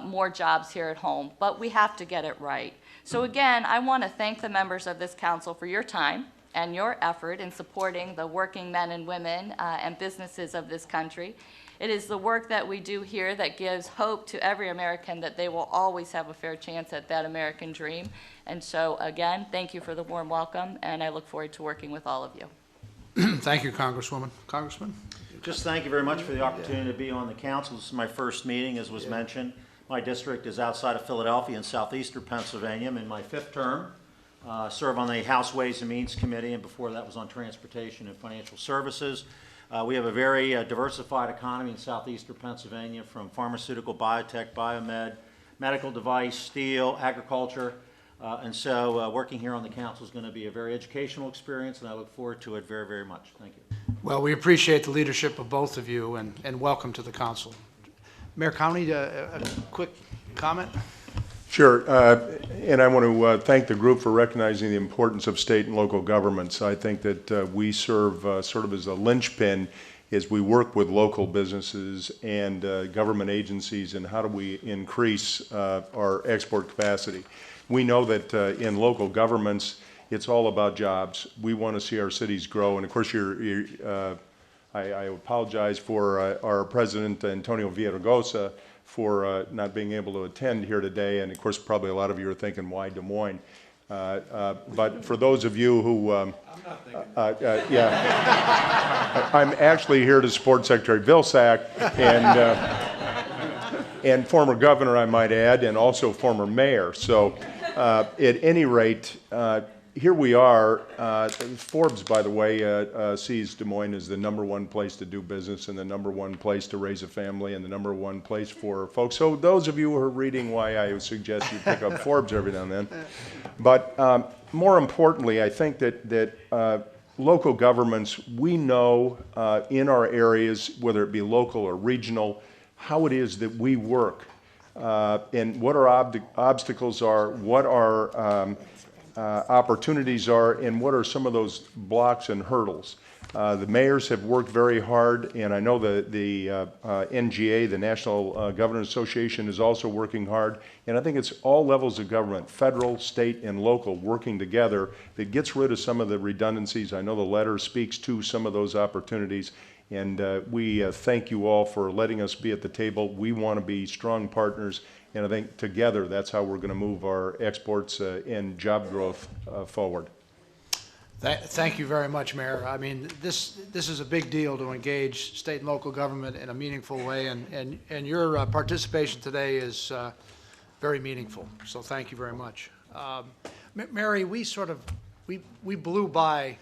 more jobs here at home, but we have to get it right. So again, I want to thank the members of this council for your time and your effort in supporting the working men and women and businesses of this country. It is the work that we do here that gives hope to every American that they will always have a fair chance at that American dream. And so again, thank you for the warm welcome, and I look forward to working with all of you. Thank you, Congresswoman. Congressman? Just thank you very much for the opportunity to be on the council. This is my first meeting, as was mentioned. My district is outside of Philadelphia in southeastern Pennsylvania. I'm in my 5th term. Serve on the House Ways and Means Committee, and before that was on Transportation and Financial Services. We have a very diversified economy in southeastern Pennsylvania, from pharmaceutical, biotech, biomed, medical device, steel, agriculture. And so working here on the council is going to be a very educational experience, and I look forward to it very, very much. Thank you. Well, we appreciate the leadership of both of you, and welcome to the council. Mayor County, a quick comment? Sure, and I want to thank the group for recognizing the importance of state and local governments. I think that we serve sort of as a linchpin as we work with local businesses and government agencies, and how do we increase our export capacity. We know that in local governments, it's all about jobs. We want to see our cities grow, and of course I apologize for our President, Antonio Villaraigosa, for not being able to attend here today, and of course probably a lot of you are thinking, why Des Moines? But for those of you who, I'm actually here to support Secretary Vilsack and former governor, I might add, and also former mayor. So at any rate, here we are. Forbes, by the way, sees Des Moines as the #1 place to do business and the #1 place to raise a family and the #1 place for folks. So those of you who are reading, why I would suggest you pick up Forbes every now and then. But more importantly, I think that local governments, we know in our areas, whether it be local or regional, how it is that we work and what our obstacles are, what our opportunities are, and what are some of those blocks and hurdles. The mayors have worked very hard, and I know the NGA, the National Governors Association, is also working hard. And I think it's all levels of government, federal, state, and local, working together that gets rid of some of the redundancies. I know the letter speaks to some of those opportunities. And we thank you all for letting us be at the table. We want to be strong partners, and I think together that's how we're going to move our exports and job growth forward. Thank you very much, Mayor. I mean, this is a big deal to engage state and local government in a meaningful way, and your participation today is very meaningful. So thank you very much. Mary, we blew by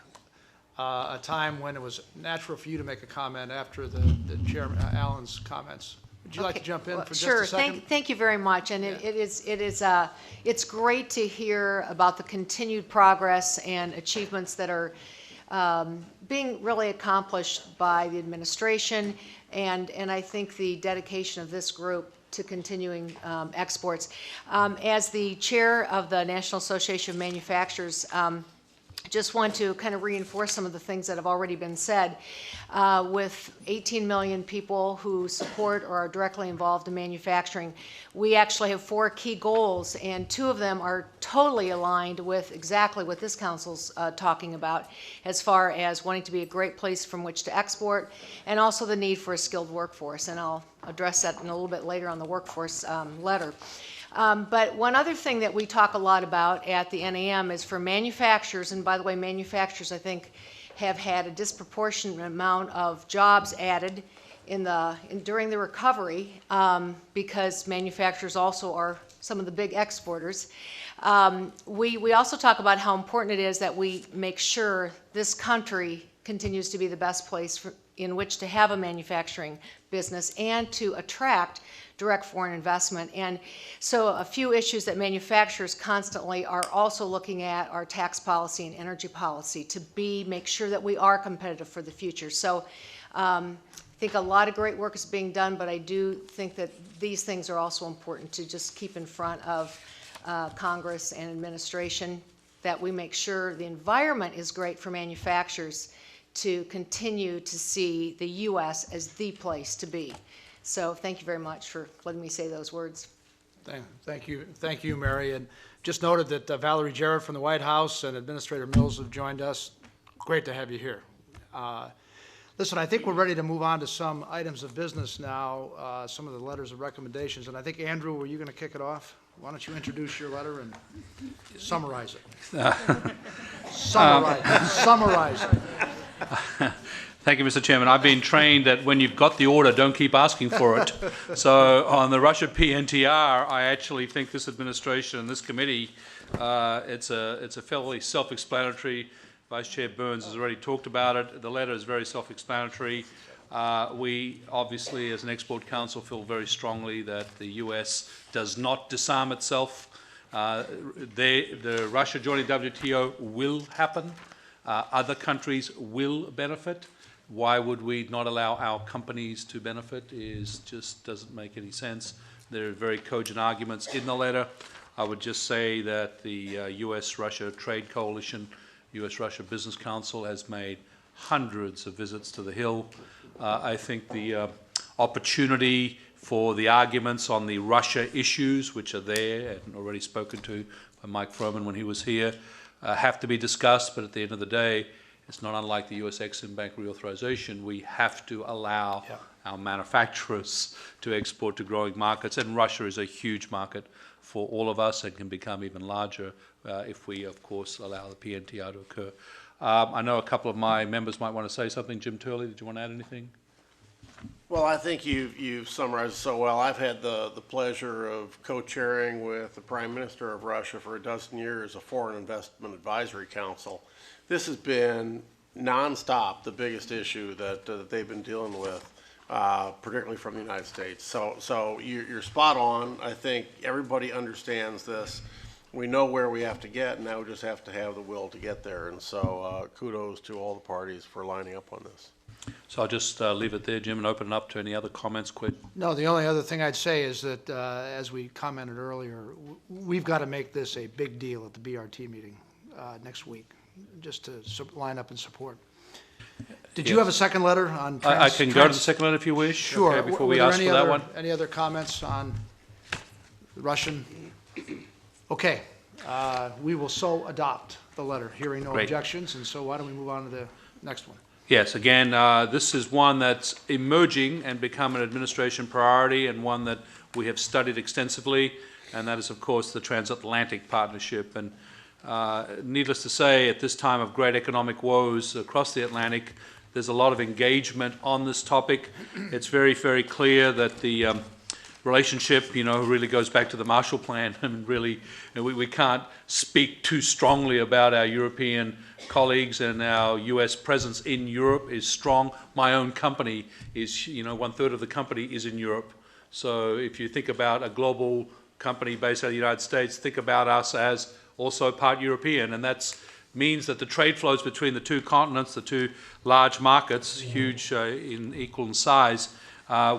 a time when it was natural for you to make a comment after the Chairman Allen's comments. Would you like to jump in for just a second? Sure. Thank you very much. And it's great to hear about the continued progress and achievements that are being really accomplished by the administration, and I think the dedication of this group to continuing exports. As the chair of the National Association of Manufacturers, just want to kind of reinforce some of the things that have already been said. With 18 million people who support or are directly involved in manufacturing, we actually have 4 key goals, and 2 of them are totally aligned with exactly what this council's talking about, as far as wanting to be a great place from which to export, and also the need for a skilled workforce. And I'll address that in a little bit later on the workforce letter. But one other thing that we talk a lot about at the NAM is for manufacturers, and by the way, manufacturers, I think, have had a disproportionate amount of jobs added during the recovery, because manufacturers also are some of the big exporters. We also talk about how important it is that we make sure this country continues to be the best place in which to have a manufacturing business and to attract direct foreign investment. And so a few issues that manufacturers constantly are also looking at are tax policy and energy policy to make sure that we are competitive for the future. So I think a lot of great work is being done, but I do think that these things are also important to just keep in front of Congress and administration, that we make sure the environment is great for manufacturers to continue to see the U.S. as the place to be. So thank you very much for letting me say those words. Thank you, Mary. And just noted that Valerie Jarrett from the White House and Administrator Mills have joined us. Great to have you here. Listen, I think we're ready to move on to some items of business now, some of the letters of recommendations. And I think, Andrew, were you going to kick it off? Why don't you introduce your letter and summarize it? Summarize it. Thank you, Mr. Chairman. I've been trained that when you've got the order, don't keep asking for it. So on the Russia PNTR, I actually think this administration and this committee, it's a fairly self-explanatory. Vice Chair Burns has already talked about it. The letter is very self-explanatory. We obviously, as an export council, feel very strongly that the U.S. does not disarm itself. The Russia joining WTO will happen. Other countries will benefit. Why would we not allow our companies to benefit? Just doesn't make any sense. There are very cogent arguments in the letter. I would just say that the U.S.-Russia Trade Coalition, U.S.-Russia Business Council has made hundreds of visits to the Hill. I think the opportunity for the arguments on the Russia issues, which are there and already spoken to by Mike Froman when he was here, have to be discussed, but at the end of the day, it's not unlike the U.S. Exim Bank reauthorization. We have to allow our manufacturers to export to growing markets, and Russia is a huge market for all of us and can become even larger if we, of course, allow the PNTR to occur. I know a couple of my members might want to say something. Jim Turley, did you want to add anything? Well, I think you've summarized it so well. I've had the pleasure of co-chairing with the Prime Minister of Russia for a dozen years a Foreign Investment Advisory Council. This has been nonstop the biggest issue that they've been dealing with, particularly from the United States. So you're spot on. I think everybody understands this. We know where we have to get, and now we just have to have the will to get there. And so kudos to all the parties for lining up on this. So I'll just leave it there, Jim, and open it up to any other comments, No, the only other thing I'd say is that, as we commented earlier, we've got to make this a big deal at the BRT meeting next week, just to line up and support. Did you have a second letter on? I can go to the second letter if you wish. Sure. Okay, before Were we there ask any for that other- one. Any other comments on the Russian? Okay, we will so adopt the letter, hearing no Great. objections, and so why don't we move on to the next one? Yes, again, this is one that's emerging and become an administration priority, and one that we have studied extensively, and that is, of course, the transatlantic partnership. And needless to say, at this time of great economic woes across the Atlantic, there's a lot of engagement on this topic. It's very, very clear that the relationship, really goes back to the Marshall Plan, and really, we can't speak too strongly about our European colleagues, and our U.S. presence in Europe is strong. My own company is, 1/3 of the company is in Europe. So if you think about a global company based out of the United States, think about us as also part European, and that means that the trade flows between the two continents, the two large markets, huge in equal in size,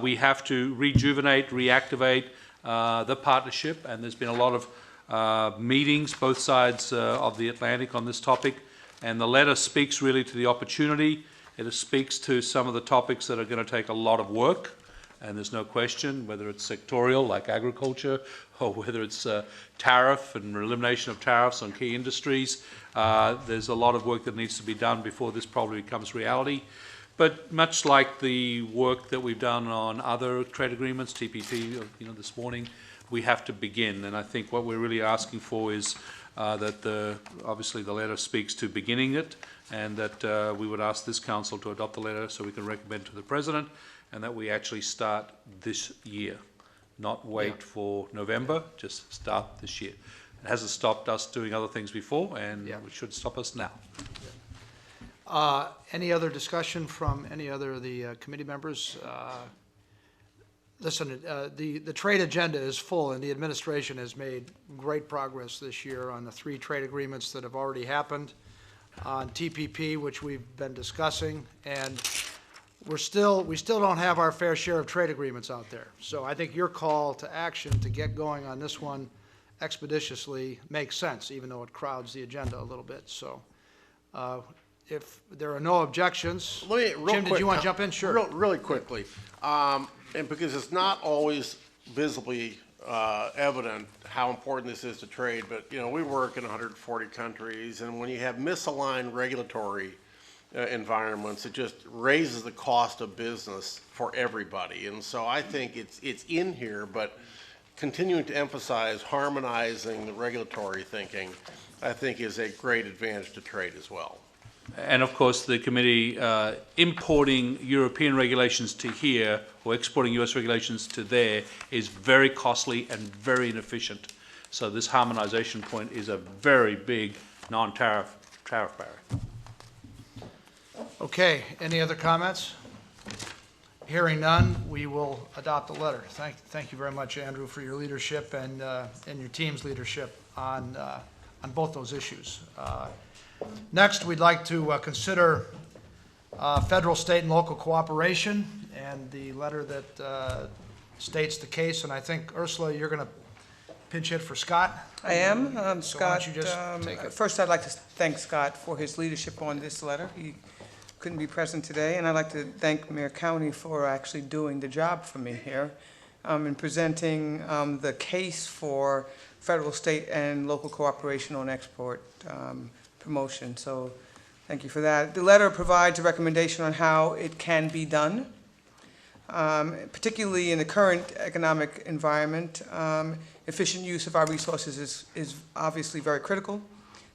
we have to rejuvenate, reactivate the partnership, and there's been a lot of meetings, both sides of the Atlantic on this topic, and the letter speaks really to the opportunity. It speaks to some of the topics that are going to take a lot of work, and there's no question, whether it's sectorial like agriculture, or whether it's tariff and elimination of tariffs on key industries. There's a lot of work that needs to be done before this probably becomes reality. But much like the work that we've done on other trade agreements, TPP, this morning, we have to begin. And I think what we're really asking for is that obviously the letter speaks to beginning it, and that we would ask this council to adopt the letter so we can recommend to the President, and that we actually start this year, not wait for November, just start this year. It hasn't stopped us doing other things before, and it should stop us now. Any other discussion from any other of the committee members? Listen, the trade agenda is full, and the administration has made great progress this year on the 3 trade agreements that have already happened, on TPP, which we've been discussing, and we still don't have our fair share of trade agreements out there. So I think your call to action to get going on this one expeditiously makes sense, even though it crowds the agenda a little bit. So if there are no objections, Jim, did you want to jump in? Sure. Really quickly, and because it's not always visibly evident how important this is to trade, but we work in 140 countries, and when you have misaligned regulatory environments, it just raises the cost of business for everybody. And so I think it's in here, but continuing to emphasize harmonizing the regulatory thinking, I think, is a great advantage to trade as well. And of course, the committee importing European regulations to here, or exporting US regulations to there, is very costly and very inefficient. So this harmonization point is a very big non-tariff barrier. Okay, any other comments? Hearing none, we will adopt the letter. Thank you very much, Andrew, for your leadership and your team's leadership on both those issues. Next, we'd like to consider federal, state, and local cooperation, and the letter that states the case. And I think, Ursula, you're going to pinch hit for Scott. I am. So why don't Scott, you just take it? first I'd like to thank Scott for his leadership on this letter. He couldn't be present today, and I'd like to thank Mayor County for actually doing the job for me here in presenting the case for federal, state, and local cooperation on export promotion. So thank you for that. The letter provides a recommendation on how it can be done, particularly in the current economic environment. Efficient use of our resources is obviously very critical.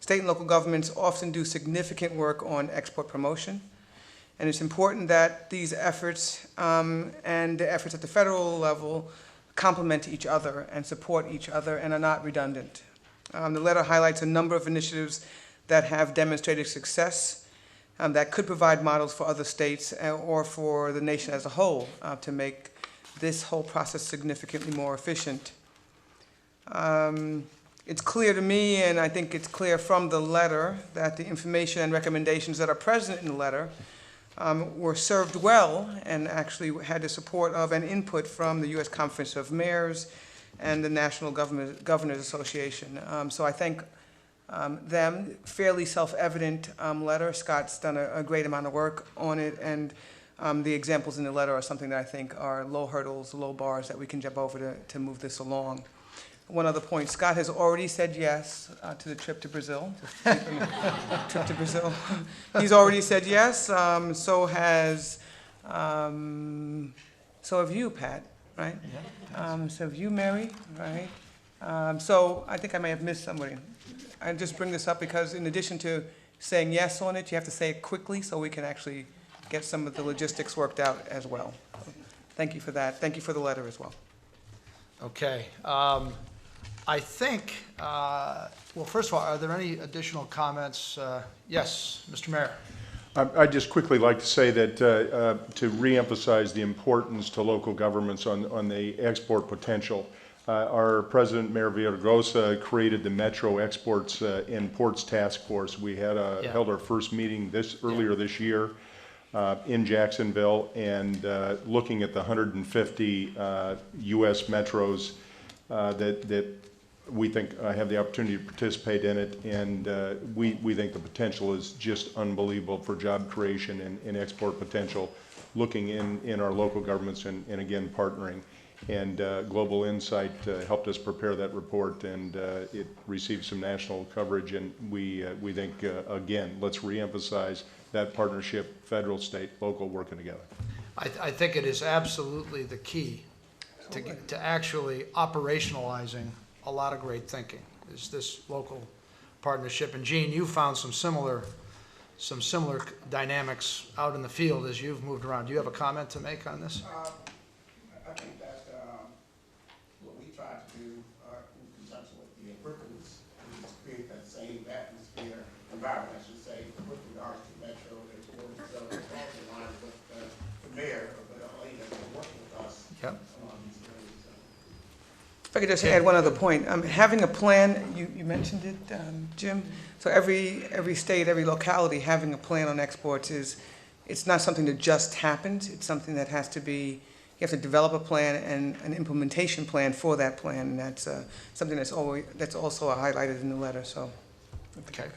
State and local governments often do significant work on export promotion, and it's important that these efforts and the efforts at the federal level complement each other and support each other and are not redundant. The letter highlights a number of initiatives that have demonstrated success that could provide models for other states or for the nation as a whole to make this whole process significantly more efficient. It's clear to me, and I think it's clear from the letter, that the information and recommendations that are present in the letter were served well and actually had the support of and input from the U.S. Conference of Mayors and the National Governors Association. So I thank them. Fairly self-evident letter. Scott's done a great amount of work on it, and the examples in the letter are something that I think are low hurdles, low bars that we can jump over to move this along. One other point, Scott has already said yes to the trip to Brazil. Trip to Brazil. He's already said yes. So have you, Pat, right? So have you, Mary, right? So I think I may have missed somebody. I just bring this up because in addition to saying yes on it, you have to say it quickly so we can actually get some of the logistics worked out as well. Thank you for that. Thank you for the letter as well. Okay. I think, well, first of all, are there any additional comments? Yes, Mr. Mayor. I'd just quickly like to say that to reemphasize the importance to local governments on the export potential. Our President, Mayor Villaraigosa, created the Metro Exports and Ports Task Force. We had held our first meeting earlier this year in Jacksonville, and looking at the 150 U.S. metros that we think have the opportunity to participate in it, and we think the potential is just unbelievable for job creation and export potential, looking in our local governments and again partnering. And Global Insight helped us prepare that report, and it received some national coverage, and we think, again, let's reemphasize that partnership, federal, state, local, working together. I think it is absolutely the key to actually operationalizing a lot of great thinking, is this local partnership. And Gene, you found some similar dynamics out in the field as you've moved around. Do you have a comment to make on this? I think that what we try to do in conjunction with the Griffins is create that same atmosphere, environment, I should say, with regards to Metro Exports. So it's also in line with the mayor of the LA that's been working with us on these things. If I could just add one other point, having a plan, you mentioned it, Jim. So every state, every locality having a plan on exports it's not something that just happens. It's something that has to be, you have to develop a plan and an implementation plan for that plan, and that's something that's also highlighted in the letter. So, okay.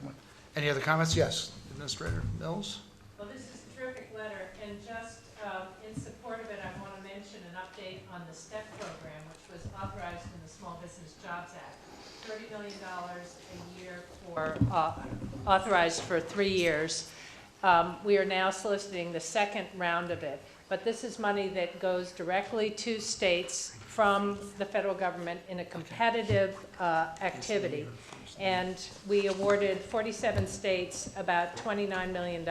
Any other comments? Yes, Administrator Mills. Well, this is a terrific letter, and just in support of it, I want to mention an update on the STEP program, which was authorized in the Small Business Jobs Act. $30 million a year for authorized for 3 years. We are now soliciting the second round of it, but this is money that goes directly to states from the federal government in a competitive activity. And we awarded 47 states about $29 million.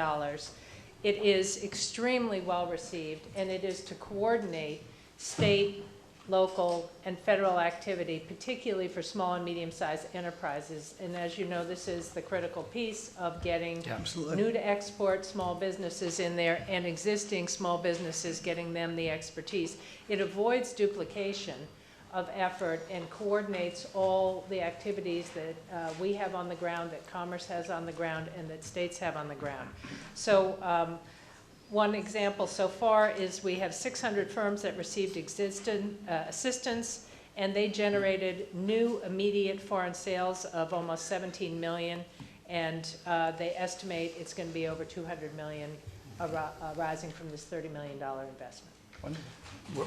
It is extremely well received, and it is to coordinate state, local, and federal activity, particularly for small and medium-sized enterprises. And as you know, this is the critical piece of getting new to export small businesses in there and existing small businesses, getting them the expertise. It avoids duplication of effort and coordinates all the activities that we have on the ground, that Commerce has on the ground, and that states have on the ground. So one example so far is we have 600 firms that received assistance, and they generated new immediate foreign sales of almost 17 million, and they estimate it's going to be over 200 million arising from this $30 million investment.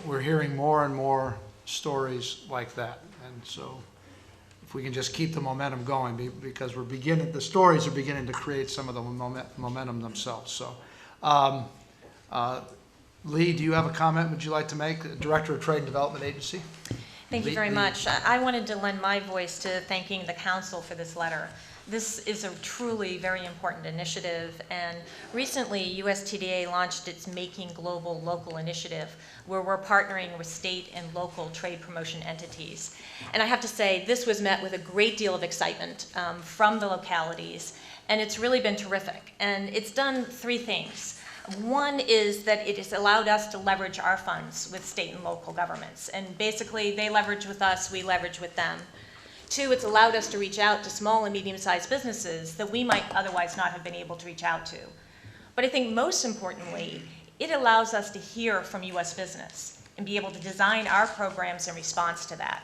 We're hearing more and more stories like that, and so if we can just keep the momentum going, because the stories are beginning to create some of the momentum themselves. So, Lee, do you have a comment would you like to make? Director of Trade and Development Agency. Thank you very much. I wanted to lend my voice to thanking the council for this letter. This is a truly very important initiative, and recently USTDA launched its Making Global Local initiative, where we're partnering with state and local trade promotion entities. And I have to say, this was met with a great deal of excitement from the localities, and it's really been terrific. And it's done 3 things. One is that it has allowed us to leverage our funds with state and local governments, and basically they leverage with us, we leverage with them. 2, it's allowed us to reach out to small and medium-sized businesses that we might otherwise not have been able to reach out to. But I think most importantly, it allows us to hear from U.S. business and be able to design our programs in response to that.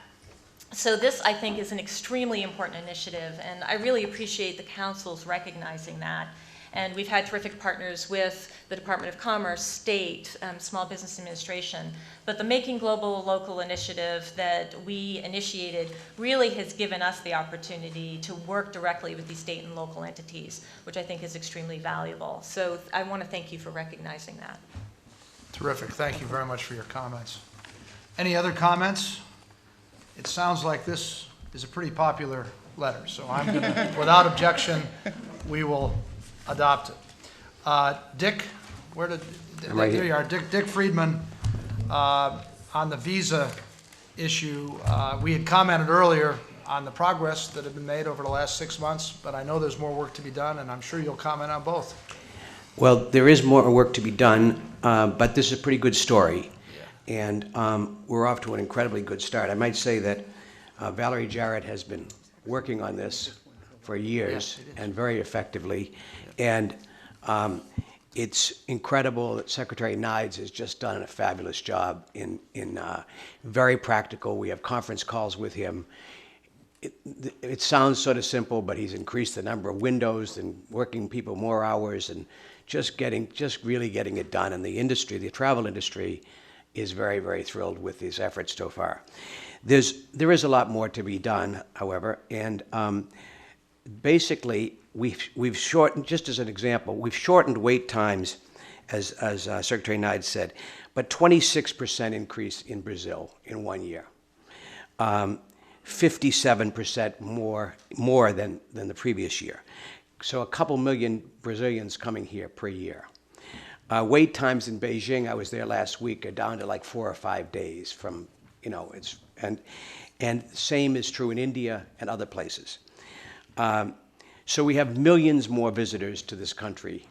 So this, I think, is an extremely important initiative, and I really appreciate the council's recognizing that. And we've had terrific partners with the Department of Commerce, State, Small Business Administration. But the Making Global Local initiative that we initiated really has given us the opportunity to work directly with these state and local entities, which I think is extremely valuable. So I want to thank you for recognizing that. Terrific. Thank you very much for your comments. Any other comments? It sounds like this is a pretty popular letter, so I'm going to, without objection, we will adopt it. Dick, where did, right there you are, Dick Friedman, on the visa issue. We had commented earlier on the progress that had been made over the last 6 months, but I know there's more work to be done, and I'm sure you'll comment on both. Well, there is more work to be done, but this is a pretty good story. And we're off to an incredibly good start. I might say that Valerie Jarrett has been working on this for years and very effectively. And it's incredible that Secretary Nides has just done a fabulous job in very practical. We have conference calls with him. It sounds sort of simple, but he's increased the number of windows and working people more hours and just really getting it done. And the industry, the travel industry, is very, very thrilled with these efforts so far. There is a lot more to be done, however, and basically we've shortened, just as an example, we've shortened wait times, as Secretary Nides said, but 26% increase in Brazil in 1 year. 57% more than the previous year. So a couple million Brazilians coming here per year. Wait times in Beijing, I was there last week, are down to like 4 or 5 days from, and same is true in India and other places. So we have millions more visitors to this country.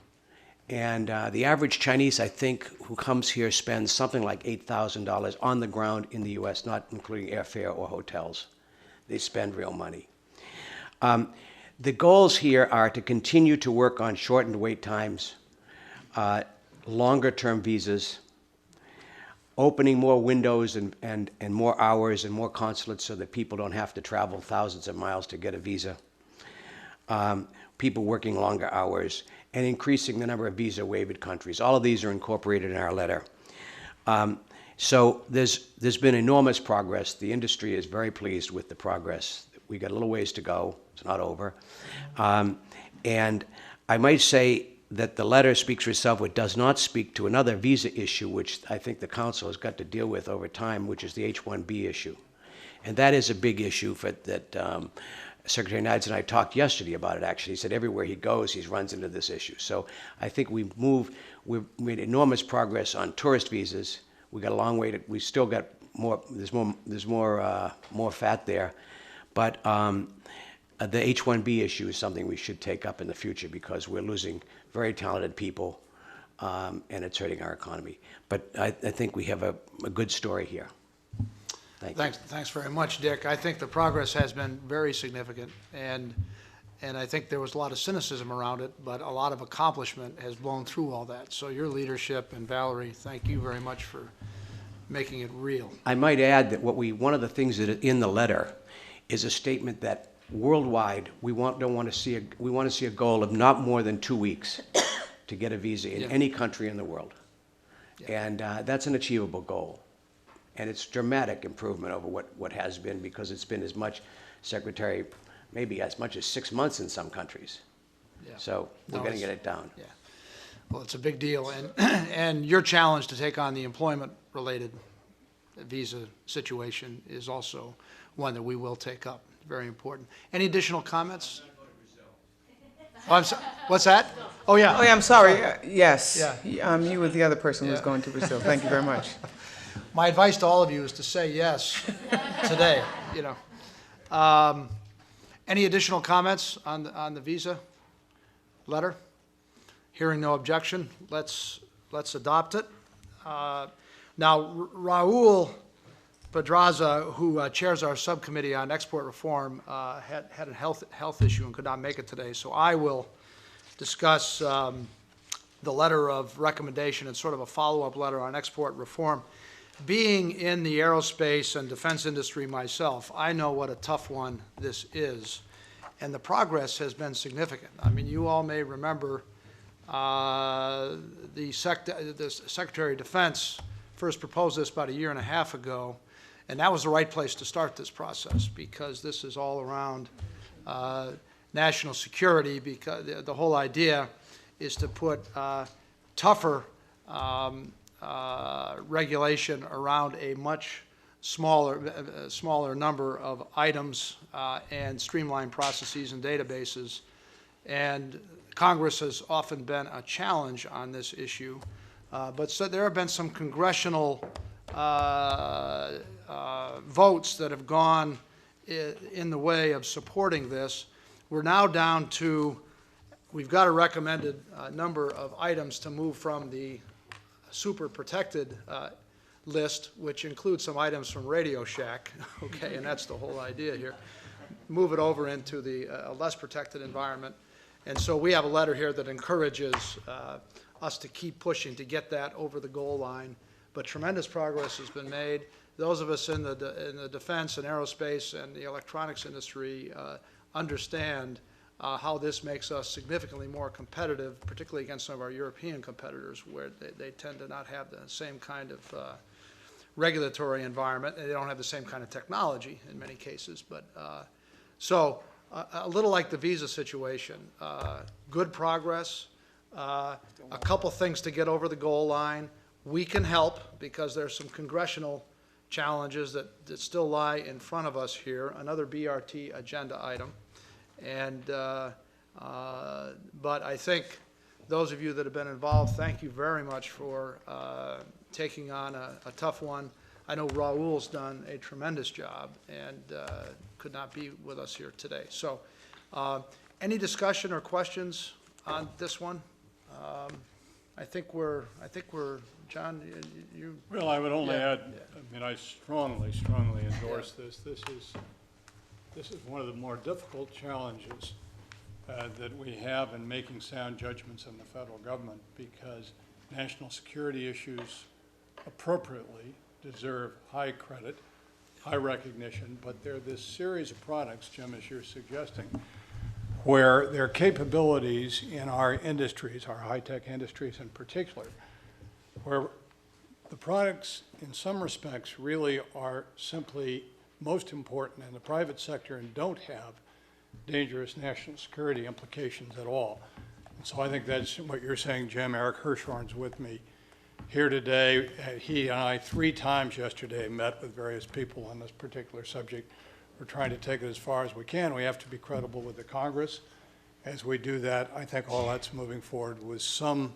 And the average Chinese, I think, who comes here spends something like $8,000 on the ground in the US, not including airfare or hotels. They spend real money. The goals here are to continue to work on shortened wait times, longer-term visas, opening more windows and more hours and more consulates so that people don't have to travel thousands of miles to get a visa, people working longer hours, and increasing the number of visa-waived countries. All of these are incorporated in our letter. So there's been enormous progress. The industry is very pleased with the progress. We got a little ways to go. It's not over. And I might say that the letter speaks for itself. It does not speak to another visa issue, which I think the Council has got to deal with over time, which is the H-1B issue. And that is a big issue that Secretary Nides and I talked yesterday about it, actually. He said everywhere he goes, he runs into this issue. So I think we've made enormous progress on tourist visas. We got a long way to, we still got more, there's more fat there. But the H-1B issue is something we should take up in the future because we're losing very talented people and it's hurting our economy. But I think we have a good story here. Thank you. Thanks very much, Dick. I think the progress has been very significant, and I think there was a lot of cynicism around it, but a lot of accomplishment has blown through all that. So your leadership, and Valerie, thank you very much for making it real. I might add that one of the things that in the letter is a statement that worldwide we want to see a goal of not more than 2 weeks to get a visa in any country in the world, and that's an achievable goal. And it's dramatic improvement over what has been, because it's been as much, Secretary, maybe as much as 6 months in some countries. Yeah. So we're going to get it down. Yeah. Well, it's a big deal, and your challenge to take on the employment-related visa situation is also one that we will take up. Very important. Any additional comments? Oh, I'm sorry. What's that? Oh, yeah. Oh, yeah, I'm sorry. Yes. Yeah. You were the other person who was going to Brazil. Thank you very much. My advice to all of you is to say yes today, Any additional comments on the visa letter? Hearing no objection, let's adopt it. Now, Raul Pedraza, who chairs our subcommittee on export reform, had a health issue and could not make it today, so I will discuss the letter of recommendation and sort of a follow-up letter on export reform. being in the aerospace and defense industry myself, I know what a tough one this is, and the progress has been significant. I mean, you all may remember the Secretary of Defense first proposed this about 1.5 years ago, and that was the right place to start this process, because this is all around national security, because the whole idea is to put tougher regulation around a much smaller number of items and streamlined processes and databases. And Congress has often been a challenge on this issue, but so there have been some congressional votes that have gone in the way of supporting this. We're now down to, we've got a recommended number of items to move from the super protected list, which includes some items from Radio Shack, okay, and that's the whole idea here. Move it over into the less protected environment. And so we have a letter here that encourages us to keep pushing to get that over the goal line. But tremendous progress has been made. Those of us in the defense and aerospace and the electronics industry understand how this makes us significantly more competitive, particularly against some of our European competitors, where they tend to not have the same kind of regulatory environment, and they don't have the same kind of technology in many cases. But so a little like the visa situation, good progress, a couple things to get over the goal line. We can help because there's some congressional challenges that still lie in front of us here, another BRT agenda item. And, but I think those of you that have been involved, thank you very much for taking on a tough one. I know Raul's done a tremendous job and could not be with us here today. So any discussion or questions on this one? I think we're, John, you. Well, I would only Yeah. add, I mean, I strongly endorse this. This is one of the more difficult challenges that we have in making sound judgments in the federal government, because national security issues appropriately deserve high credit, high recognition, but they're this series of products, Jim, as you're suggesting, where their capabilities in our industries, our high-tech industries in particular, where the products in some respects really are simply most important in the private sector and don't have dangerous national security implications at all. And so I think that's what you're saying, Jim. Eric Hirshhorn's with me here today. He and I 3 times yesterday met with various people on this particular subject. We're trying to take it as far as we can. We have to be credible with the Congress. As we do that, I think all that's moving forward with some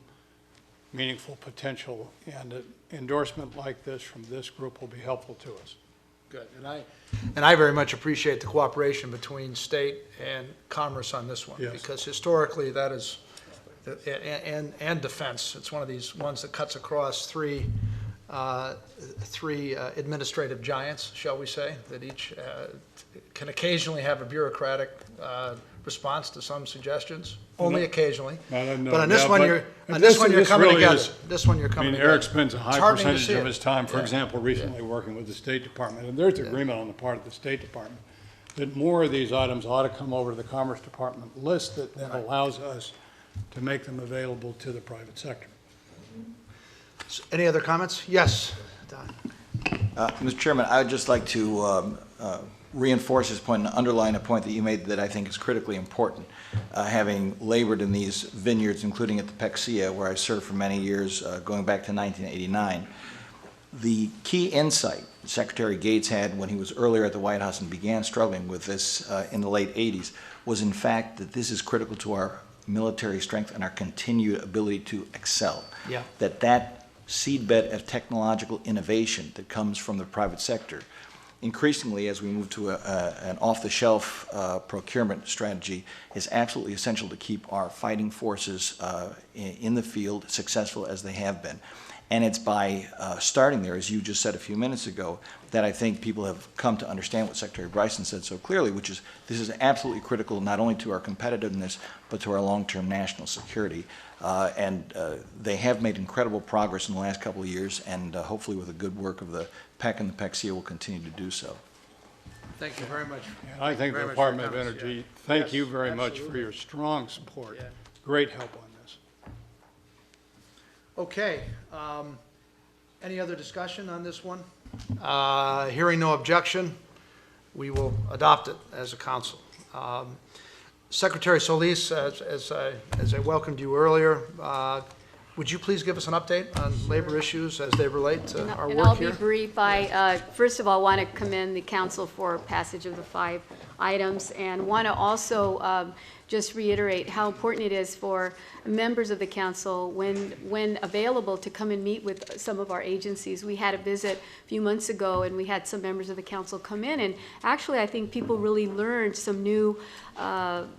meaningful potential, and an endorsement like this from this group will be helpful to us. Good, and I very much appreciate the cooperation between state and commerce on this one, Yes. because historically that is, and defense, it's one of these ones that cuts across three administrative giants, shall we say, that each can occasionally have a bureaucratic response to some suggestions, only occasionally. But on this one, you're coming together. This one you're coming together. Eric spends a high It's heartening to percentage see of it. his time, for Yeah. example, recently working with the State Department, and there's agreement on the part of the State Department that more of these items ought to come over to the Commerce Department list that then allows us to make them available to the private sector. Any other comments? Yes, Don. Mr. Chairman, I would just like to reinforce this point and underline a point that you made that I think is critically important. Having labored in these vineyards, including at the PECSIA, where I served for many years, going back to 1989, the key insight Secretary Gates had when he was earlier at the White House and began struggling with this in the late 80s was, in fact, that this is critical to our military strength and our continued ability to excel. Yeah. That seedbed of technological innovation that comes from the private sector, increasingly as we move to an off-the-shelf procurement strategy, is absolutely essential to keep our fighting forces in the field successful as they have been. And it's by starting there, as you just said a few minutes ago, that I think people have come to understand what Secretary Bryson said so clearly, which is this is absolutely critical not only to our competitiveness, but to our long-term national security. They have made incredible progress in the last couple of years, and hopefully with the good work of the PEC and the PECCIA will continue to do so. Thank you very much. And I think the Department of Energy, thank you very much for your strong support. Yeah. Great help on this. Okay, any other discussion on this one? Hearing no objection, we will adopt it as a council. Secretary Solis, as I welcomed you earlier, would you please give us an update on labor issues as they relate to our work here? And I'll be brief. I, first of all, want to commend the council for passage of the 5 items, and want to also just reiterate how important it is for members of the council, when available, to come and meet with some of our agencies. We had a visit a few months ago, and we had some members of the council come in, and actually I think people really learned some new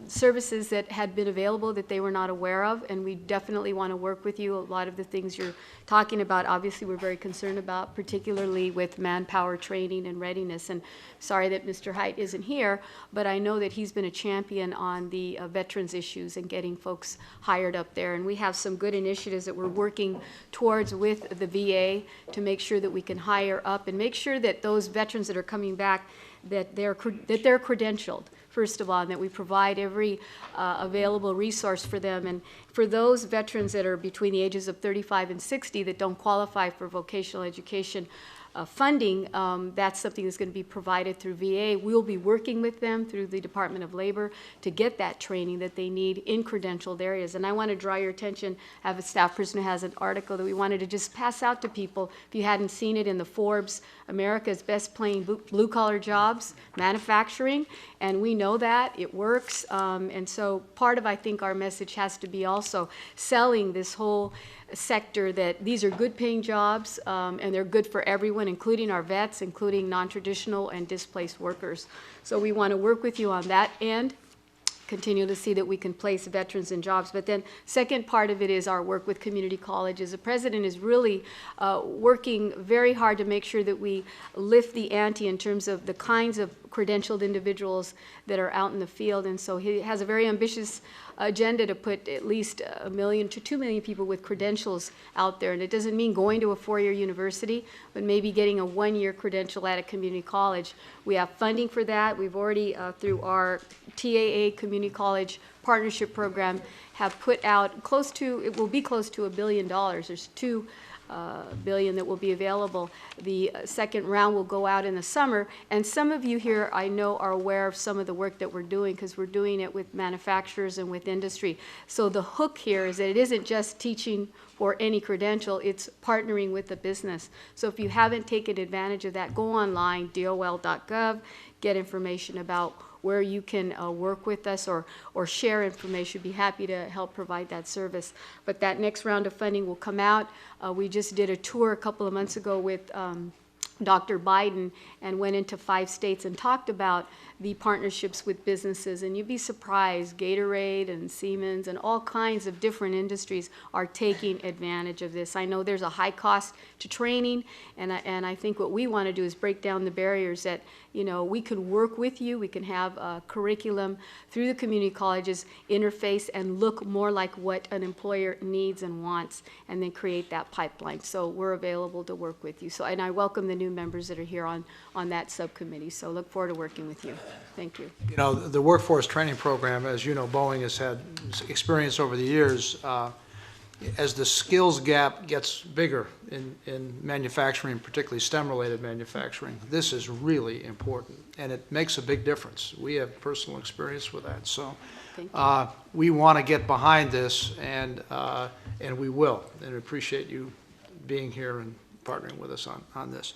services that had been available that they were not aware of, and we definitely want to work with you. A lot of the things you're talking about, obviously, we're very concerned about, particularly with manpower training and readiness. And sorry that Mr. Haidt isn't here, but I know that he's been a champion on the veterans issues and getting folks hired up there. And we have some good initiatives that we're working towards with the VA to make sure that we can hire up and make sure that those veterans that are coming back, that they're credentialed, first of all, and that we provide every available resource for them. And for those veterans that are between the ages of 35 and 60 that don't qualify for vocational education funding, that's something that's going to be provided through VA. We'll be working with them through the Department of Labor to get that training that they need in credentialed areas. And I want to draw your attention, I have a staff person who has an article that we wanted to just pass out to people, if you hadn't seen it, in the Forbes America's Best Paying Blue-Collar Jobs, Manufacturing, and we know that it works. And so part of, I think, our message has to be also selling this whole sector, that these are good paying jobs, and they're good for everyone, including our vets, including non-traditional and displaced workers. So we want to work with you on that end, continue to see that we can place veterans in jobs. But then second part of it is our work with community colleges. The president is really working very hard to make sure that we lift the ante in terms of the kinds of credentialed individuals that are out in the field. And so he has a very ambitious agenda to put at least 1 million to 2 million people with credentials out there. And it doesn't mean going to a 4-year university, but maybe getting a 1-year credential at a community college. We have funding for that. We've already, through our TAA Community College Partnership Program, have put out close to, it will be close to $1 billion. There's $2 billion that will be available. The second round will go out in the summer, and some of you here I know are aware of some of the work that we're doing, because we're doing it with manufacturers and with industry. So the hook here is that it isn't just teaching for any credential, it's partnering with the business. So if you haven't taken advantage of that, go online, dol.gov, get information about where you can work with us or share information. Be happy to help provide that service. But that next round of funding will come out. We just did a tour a couple of months ago with Dr. Biden and went into 5 states and talked about the partnerships with businesses. And you'd be surprised, Gatorade and Siemens and all kinds of different industries are taking advantage of this. I know there's a high cost to training, and I think what we want to do is break down the barriers that, you know, we can work with you, we can have a curriculum through the community colleges, interface and look more like what an employer needs and wants, and then create that pipeline. So we're available to work with you. So, and I welcome the new members that are here on that subcommittee. So look forward to working with you. Thank you. You know, the workforce training program, as you know, Boeing has had experience over the years. As the skills gap gets bigger in manufacturing, particularly STEM-related manufacturing, this is really important, and it makes a big difference. We have personal experience with that, so we want to get behind this, and we will. And appreciate you being here and partnering with us on this.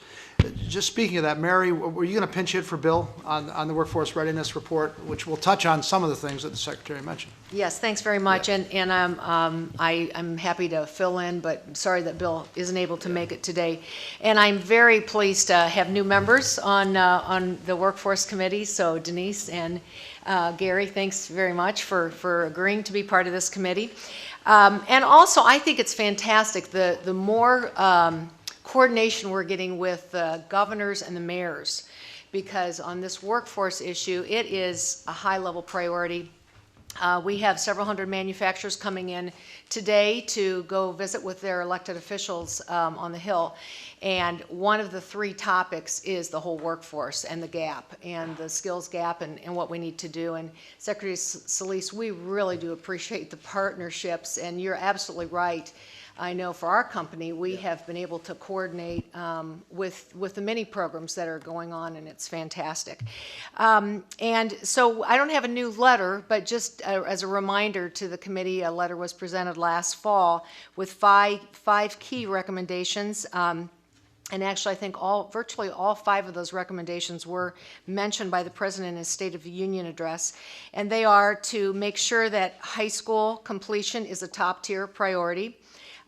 Just speaking of that, Mary, were you going to pinch hit for Bill on the workforce readiness report, which will touch on some of the things that the Secretary mentioned? Yes, thanks very much, and I'm happy to fill in, but sorry that Bill isn't able to make it today. And I'm very pleased to have new members on the Workforce Committee, so Denise and Gary, thanks very much for agreeing to be part of this committee. And also, I think it's fantastic, the more coordination we're getting with the governors and the mayors, because on this workforce issue, it is a high-level priority. We have several hundred manufacturers coming in today to go visit with their elected officials on the Hill. And one of the three topics is the whole workforce and the gap and the skills gap and what we need to do. And Secretary Solis, we really do appreciate the partnerships, and you're absolutely right. I know for our company, we have been able to coordinate with the many programs that are going on, and it's fantastic. And so I don't have a new letter, but just as a reminder to the committee, a letter was presented last fall with five key recommendations. And actually, I think virtually all 5 of those recommendations were mentioned by the President in his State of the Union address. And they are to make sure that high school completion is a top-tier priority,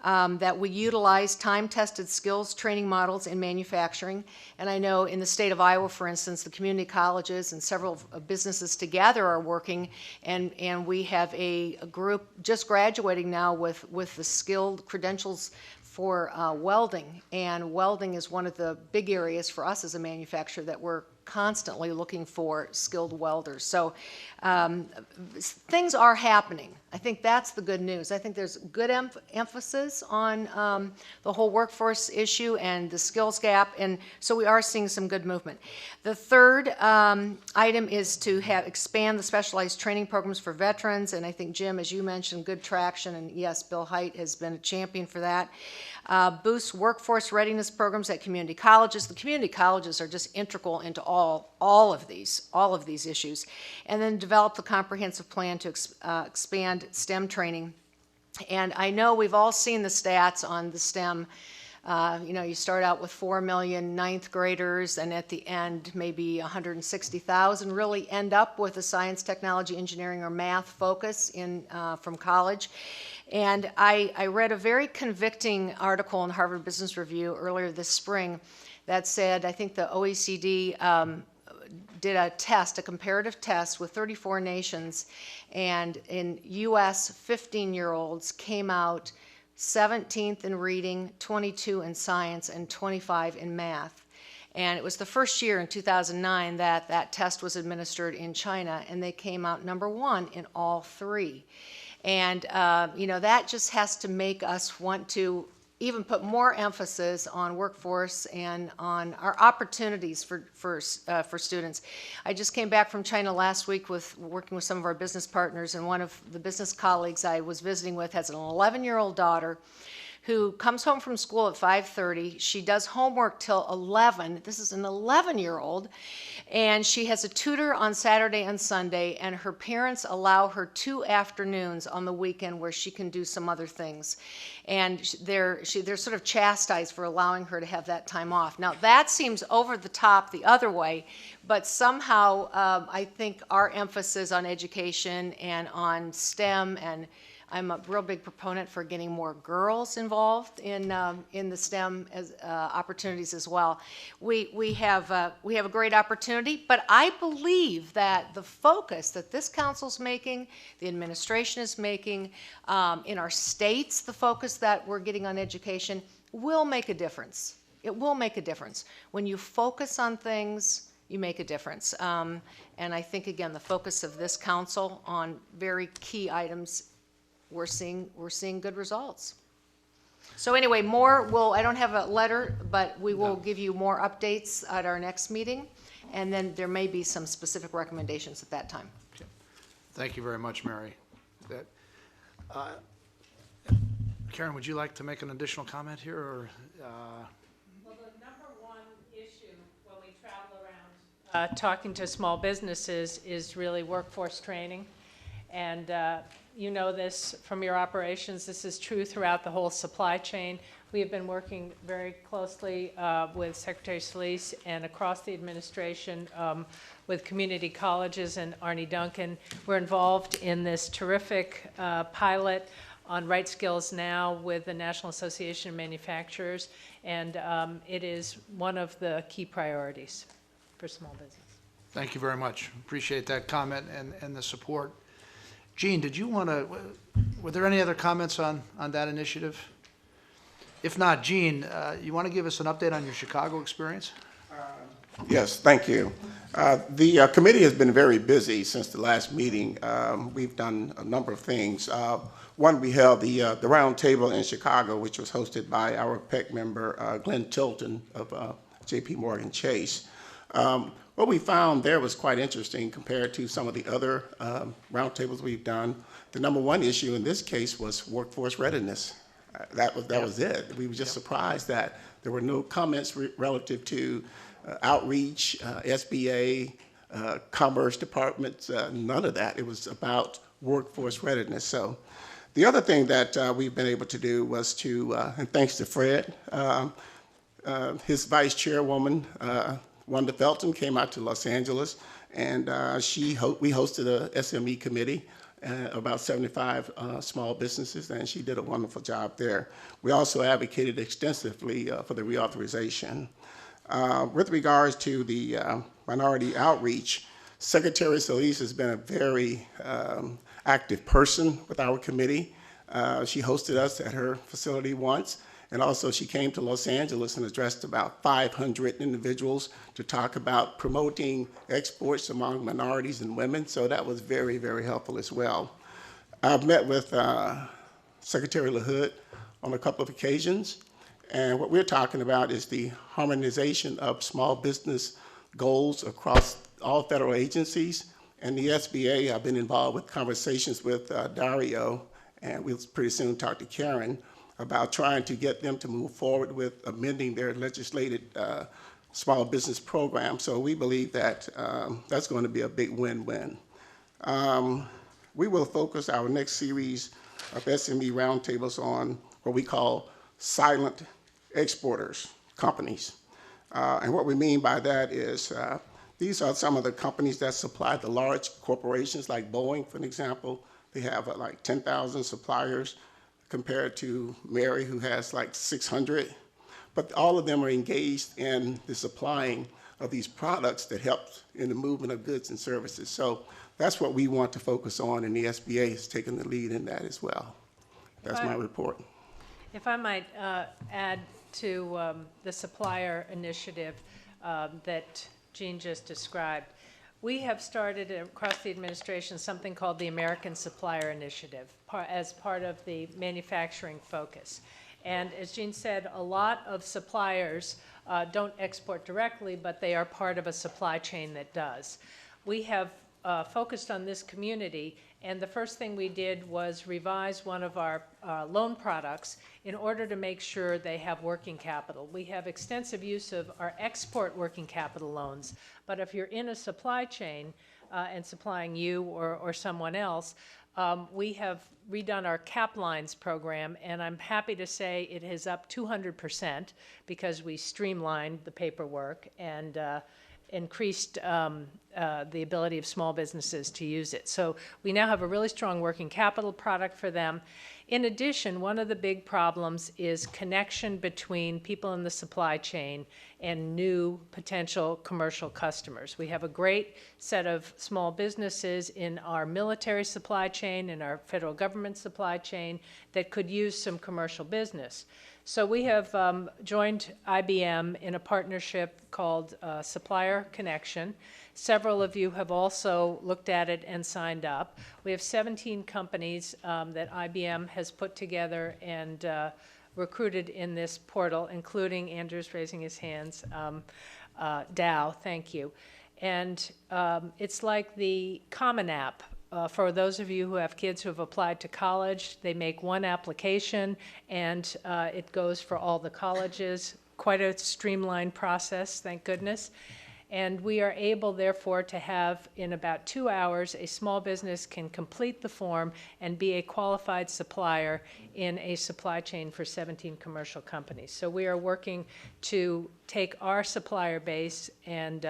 that we utilize time-tested skills training models in manufacturing. And I know in the state of Iowa, for instance, the community colleges and several businesses together are working, and we have a group just graduating now with the skilled credentials for welding. And welding is one of the big areas for us as a manufacturer that we're constantly looking for skilled welders. So things are happening. I think that's the good news. I think there's good emphasis on the whole workforce issue and the skills gap, and so we are seeing some good movement. The third item is to expand the specialized training programs for veterans, and I think, Jim, as you mentioned, good traction, and yes, Bill Hite has been a champion for that. Boost workforce readiness programs at community colleges. The community colleges are just integral into all of these issues. And then develop the comprehensive plan to expand STEM training. And I know we've all seen the stats on the STEM. You start out with 4 million ninth graders, and at the end, maybe 160,000 really end up with a science, technology, engineering, or math focus from college. And I read a very convicting article in Harvard Business Review earlier this spring that said, I think the OECD did a comparative test with 34 nations, and in U.S. 15-year-olds came out 17th in reading, 22 in science, and 25 in math. And it was the first year in 2009 that test was administered in China, and they came out number 1 in all 3. And, that just has to make us want to even put more emphasis on workforce and on our opportunities for students. I just came back from China last week working with some of our business partners, and one of the business colleagues I was visiting with has an 11-year-old daughter who comes home from school at 5:30. She does homework till 11. This is an 11-year-old. And she has a tutor on Saturday and Sunday, and her parents allow her 2 afternoons on the weekend where she can do some other things. And they're sort of chastised for allowing her to have that time off. Now, that seems over the top the other way, but somehow I think our emphasis on education and on STEM, and I'm a real big proponent for getting more girls involved in the STEM opportunities as well. We have a great opportunity, but I believe that the focus that this council's making, the administration is making, in our states, the focus that we're getting on education will make a difference. It will make a difference. When you focus on things, you make a difference. And I think, again, the focus of this council on very key items, we're seeing good results. So anyway, I don't have a letter, but we will give you more updates at our next meeting, and then there may be some specific recommendations at that time. Okay. Thank you very much, Mary. Karen, would you like to make an additional comment here, or? Well, the number one issue when we travel around talking to small businesses is really workforce training. And you know this from your operations. This is true throughout the whole supply chain. We have been working very closely with Secretary Solis and across the administration with community colleges and Arnie Duncan. We're involved in this terrific pilot on Right Skills Now with the National Association of Manufacturers, and it is one of the key priorities for small business. Thank you very much. Appreciate that comment and the support. Jean, did you want to, were there any other comments on that initiative? If not, Jean, you want to give us an update on your Chicago experience? Yes, thank you. The committee has been very busy since the last meeting. We've done a number of things. One, we held the round table in Chicago, which was hosted by our PEC member, Glenn Tilton of JP Morgan Chase. What we found there was quite interesting compared to some of the other roundtables we've done. The number one issue in this case was workforce readiness. That was it. We were just surprised that there were no comments relative to outreach, SBA, commerce departments, none of that. It was about workforce readiness. So the other thing that we've been able to do was to, and thanks to Fred, his vice chairwoman, Wanda Felton, came out to Los Angeles, and we hosted a SME committee, about 75 small businesses, and she did a wonderful job there. We also advocated extensively for the reauthorization. With regards to the minority outreach, Secretary Solis has been a very active person with our committee. She hosted us at her facility once, and also she came to Los Angeles and addressed about 500 individuals to talk about promoting exports among minorities and women, so that was very, very helpful as well. I've met with Secretary LaHood on a couple of occasions, and what we're talking about is the harmonization of small business goals across all federal agencies. And the SBA, I've been involved with conversations with Dario, and we'll pretty soon talk to Karen about trying to get them to move forward with amending their legislated small business program. So we believe that that's going to be a big win-win. We will focus our next series of SME roundtables on what we call silent exporters companies. And what we mean by that is these are some of the companies that supply the large corporations like Boeing, for example. They have like 10,000 suppliers compared to Mary, who has like 600. But all of them are engaged in the supplying of these products that help in the movement of goods and services. So that's what we want to focus on, and the SBA has taken the lead in that as well. That's my report. If I might add to the supplier initiative that Jean just described, we have started across the administration something called the American Supplier Initiative as part of the manufacturing focus. And as Jean said, a lot of suppliers don't export directly, but they are part of a supply chain that does. We have focused on this community, and the first thing we did was revise one of our loan products in order to make sure they have working capital. We have extensive use of our export working capital loans, but if you're in a supply chain and supplying you or someone else, we have redone our cap lines program, and I'm happy to say it is up 200% because we streamlined the paperwork and increased the ability of small businesses to use it. So we now have a really strong working capital product for them. In addition, one of the big problems is connection between people in the supply chain and new potential commercial customers. We have a great set of small businesses in our military supply chain and our federal government supply chain that could use some commercial business. So we have joined IBM in a partnership called Supplier Connection. Several of you have also looked at it and signed up. We have 17 companies that IBM has put together and recruited in this portal, including Andrew's raising his hands, Dow, thank you. And it's like the Common App. For those of you who have kids who have applied to college, they make one application and it goes for all the colleges. Quite a streamlined process, thank goodness. And we are able, therefore, to have, in about 2 hours, a small business can complete the form and be a qualified supplier in a supply chain for 17 commercial companies. So we are working to take our supplier base, and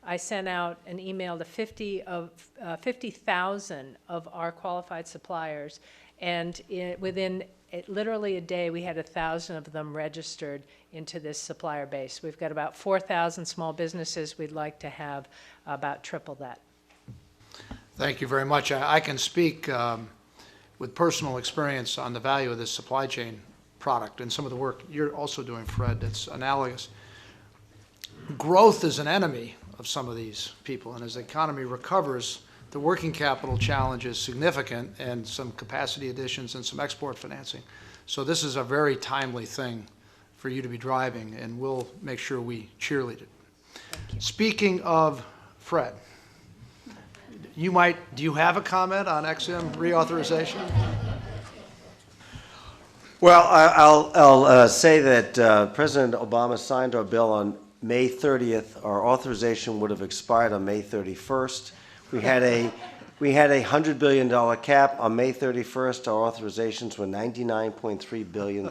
I sent out an email to 50,000 of our qualified suppliers, and within literally a day, we had 1,000 of them registered into this supplier base. We've got about 4,000 small businesses. We'd like to have about triple that. Thank you very much. I can speak with personal experience on the value of this supply chain product and some of the work you're also doing, Fred, that's analogous. Growth is an enemy of some of these people, and as the economy recovers, the working capital challenge is significant, and some capacity additions and some export financing. So this is a very timely thing for you to be driving, and we'll make sure we cheerlead it. Speaking of Fred, do you have a comment on EXIM reauthorization? Well, I'll say that President Obama signed our bill on May 30th. Our authorization would have expired on May 31st. We had a $100 billion cap. On May 31st, our authorizations were $99.3 billion.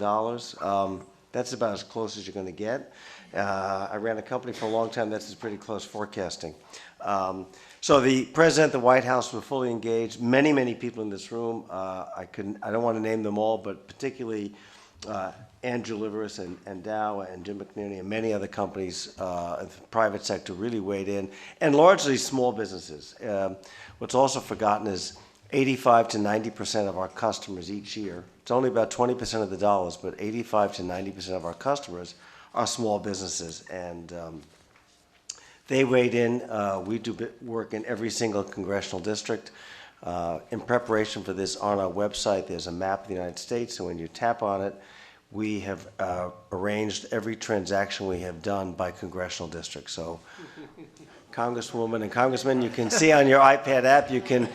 That's about as close as you're going to get. I ran a company for a long time. That's pretty close forecasting. So the President, the White House were fully engaged. Many, many people in this room. I don't want to name them all, but particularly Andrew Liveris and Dow and Jim McNerney and many other companies in the private sector really weighed in, and largely small businesses. What's also forgotten is 85 to 90% of our customers each year, it's only about 20% of the dollars, but 85 to 90% of our customers are small businesses, and they weighed in. We do work in every single congressional district. In preparation for this, on our website, there's a map of the United States, and when you tap on it, we have arranged every transaction we have done by congressional district. So, Congresswoman and Congressman, you can see on your iPad app, you can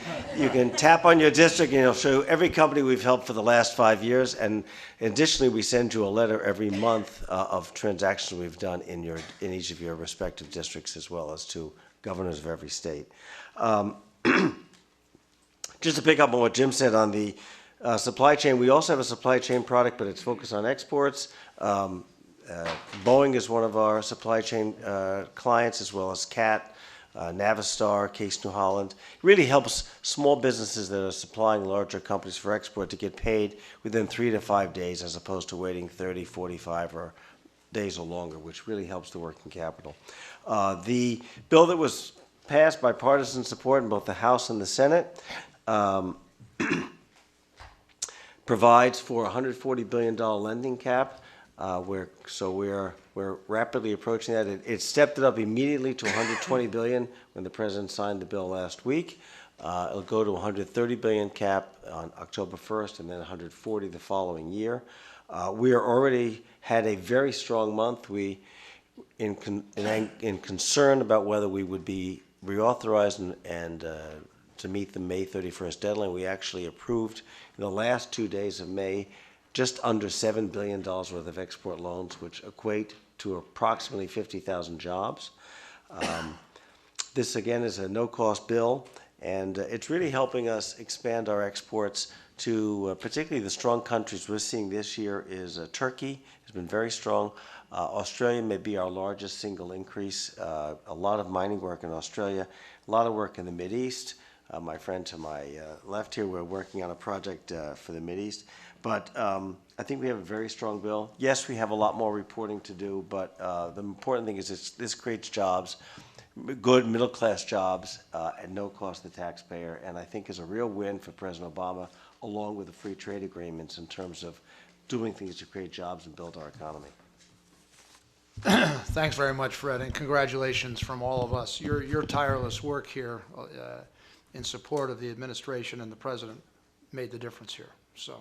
tap on your district, and it'll show every company we've helped for the last 5 years. And additionally, we send you a letter every month of transactions we've done in each of your respective districts, as well as to governors of every state. Just to pick up on what Jim said on the supply chain, we also have a supply chain product, but it's focused on exports. Boeing is one of our supply chain clients, as well as CAT, Navistar, Case New Holland. It really helps small businesses that are supplying larger companies for export to get paid within 3 to 5 days, as opposed to waiting 30, 45 or days or longer, which really helps the working capital. The bill that was passed by bipartisan support in both the House and the Senate provides for a $140 billion lending cap. We're rapidly approaching that. It stepped it up immediately to $120 billion when the president signed the bill last week. It'll go to $130 billion cap on October 1st, and then $140 the following year. We are already had a very strong month. We, in concern about whether we would be reauthorized and to meet the May 31st deadline, we actually approved in the last 2 days of May just under $7 billion worth of export loans, which equate to approximately 50,000 jobs. This, again, is a no-cost bill, and it's really helping us expand our exports to particularly the strong countries we're seeing this year is Turkey has been very strong. Australia may be our largest single increase. A lot of mining work in Australia, a lot of work in the Mideast. My friend to my left here, we're working on a project for the Mideast. But I think we have a very strong bill. Yes, we have a lot more reporting to do, but the important thing is this creates jobs, good middle-class jobs at no cost to the taxpayer, and I think is a real win for President Obama, along with the free trade agreements in terms of doing things to create jobs and build our economy. Thanks very much, Fred, and congratulations from all of us. Your tireless work here in support of the administration and the president made the difference here. So,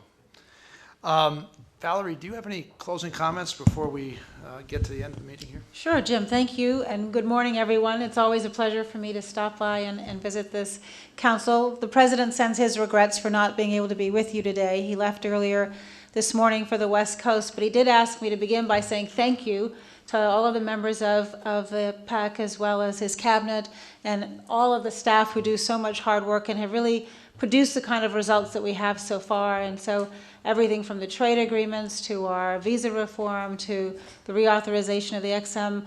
Valerie, do you have any closing comments before we get to the end of the meeting here? Sure, Jim, thank you, and good morning, everyone. It's always a pleasure for me to stop by and visit this council. The president sends his regrets for not being able to be with you today. He left earlier this morning for the West Coast, but he did ask me to begin by saying thank you to all of the members of the PAC, as well as his cabinet, and all of the staff who do so much hard work and have really produced the kind of results that we have so far. And so everything from the trade agreements to our visa reform to the reauthorization of the XM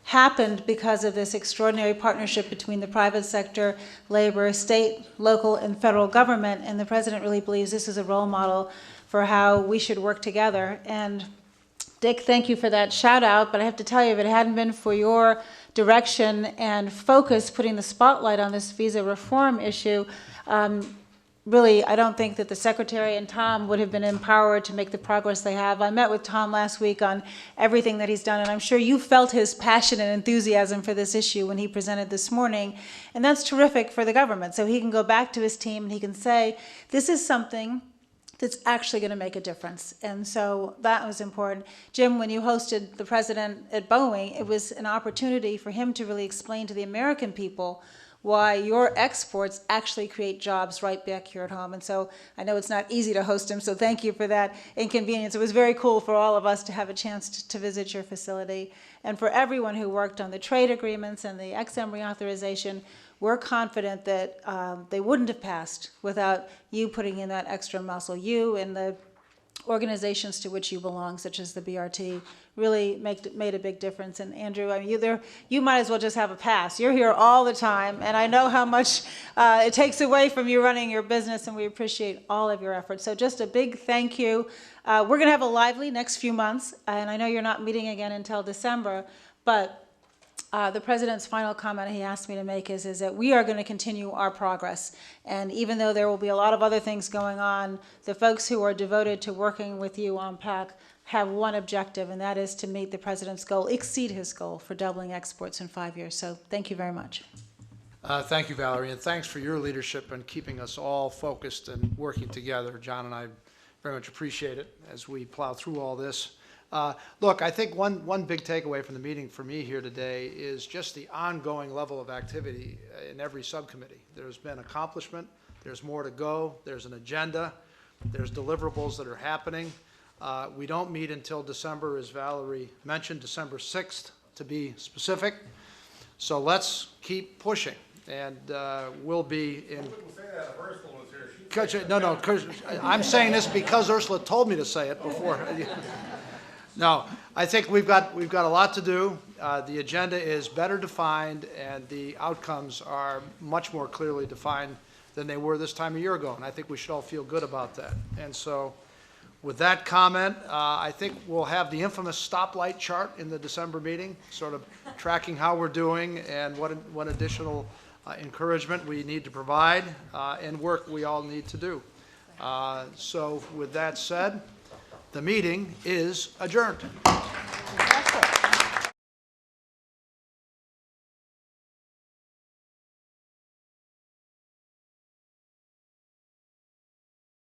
happened because of this extraordinary partnership between the private sector, labor, state, local, and federal government. And the president really believes this is a role model for how we should work together. And Dick, thank you for that shout out, but I have to tell you, if it hadn't been for your direction and focus putting the spotlight on this visa reform issue, really, I don't think that the Secretary and Tom would have been empowered to make the progress they have. I met with Tom last week on everything that he's done, and I'm sure you felt his passion and enthusiasm for this issue when he presented this morning, and that's terrific for the government. So he can go back to his team and he can say, this is something that's actually going to make a difference. And so that was important. Jim, when you hosted the president at Boeing, it was an opportunity for him to really explain to the American people why your exports actually create jobs right back here at home. And so I know it's not easy to host him, so thank you for that inconvenience. It was very cool for all of us to have a chance to visit your facility. And for everyone who worked on the trade agreements and the XM reauthorization, we're confident that they wouldn't have passed without you putting in that extra muscle. You and the organizations to which you belong, such as the BRT, really made a big difference. And Andrew, I mean, you might as well just have a pass. You're here all the time, and I know how much it takes away from you running your business, and we appreciate all of your efforts. So just a big thank you. We're going to have a lively next few months, and I know you're not meeting again until December, but the president's final comment he asked me to make is that we are going to continue our progress. And even though there will be a lot of other things going on, the folks who are devoted to working with you on PAC have one objective, and that is to meet the president's goal, exceed his goal for doubling exports in 5 years. So thank you very much. Thank you, Valerie, and thanks for your leadership and keeping us all focused and working together. John and I very much appreciate it as we plow through all this. Look, I think one big takeaway from the meeting for me here today is just the ongoing level of activity in every subcommittee. There's been accomplishment, there's more to go, there's an agenda, there's deliverables that are happening. We don't meet until December, as Valerie mentioned, December 6th to be specific. So let's keep pushing, and we'll be in... No, I'm saying this because Ursula told me to say it before. No, I think we've got a lot to do. The agenda is better defined, and the outcomes are much more clearly defined than they were this time a year ago, and I think we should all feel good about that. And so with that comment, I think we'll have the infamous stoplight chart in the December meeting, sort of tracking how we're doing and what additional encouragement we need to provide and work we all need to do. So with that said, the meeting is adjourned.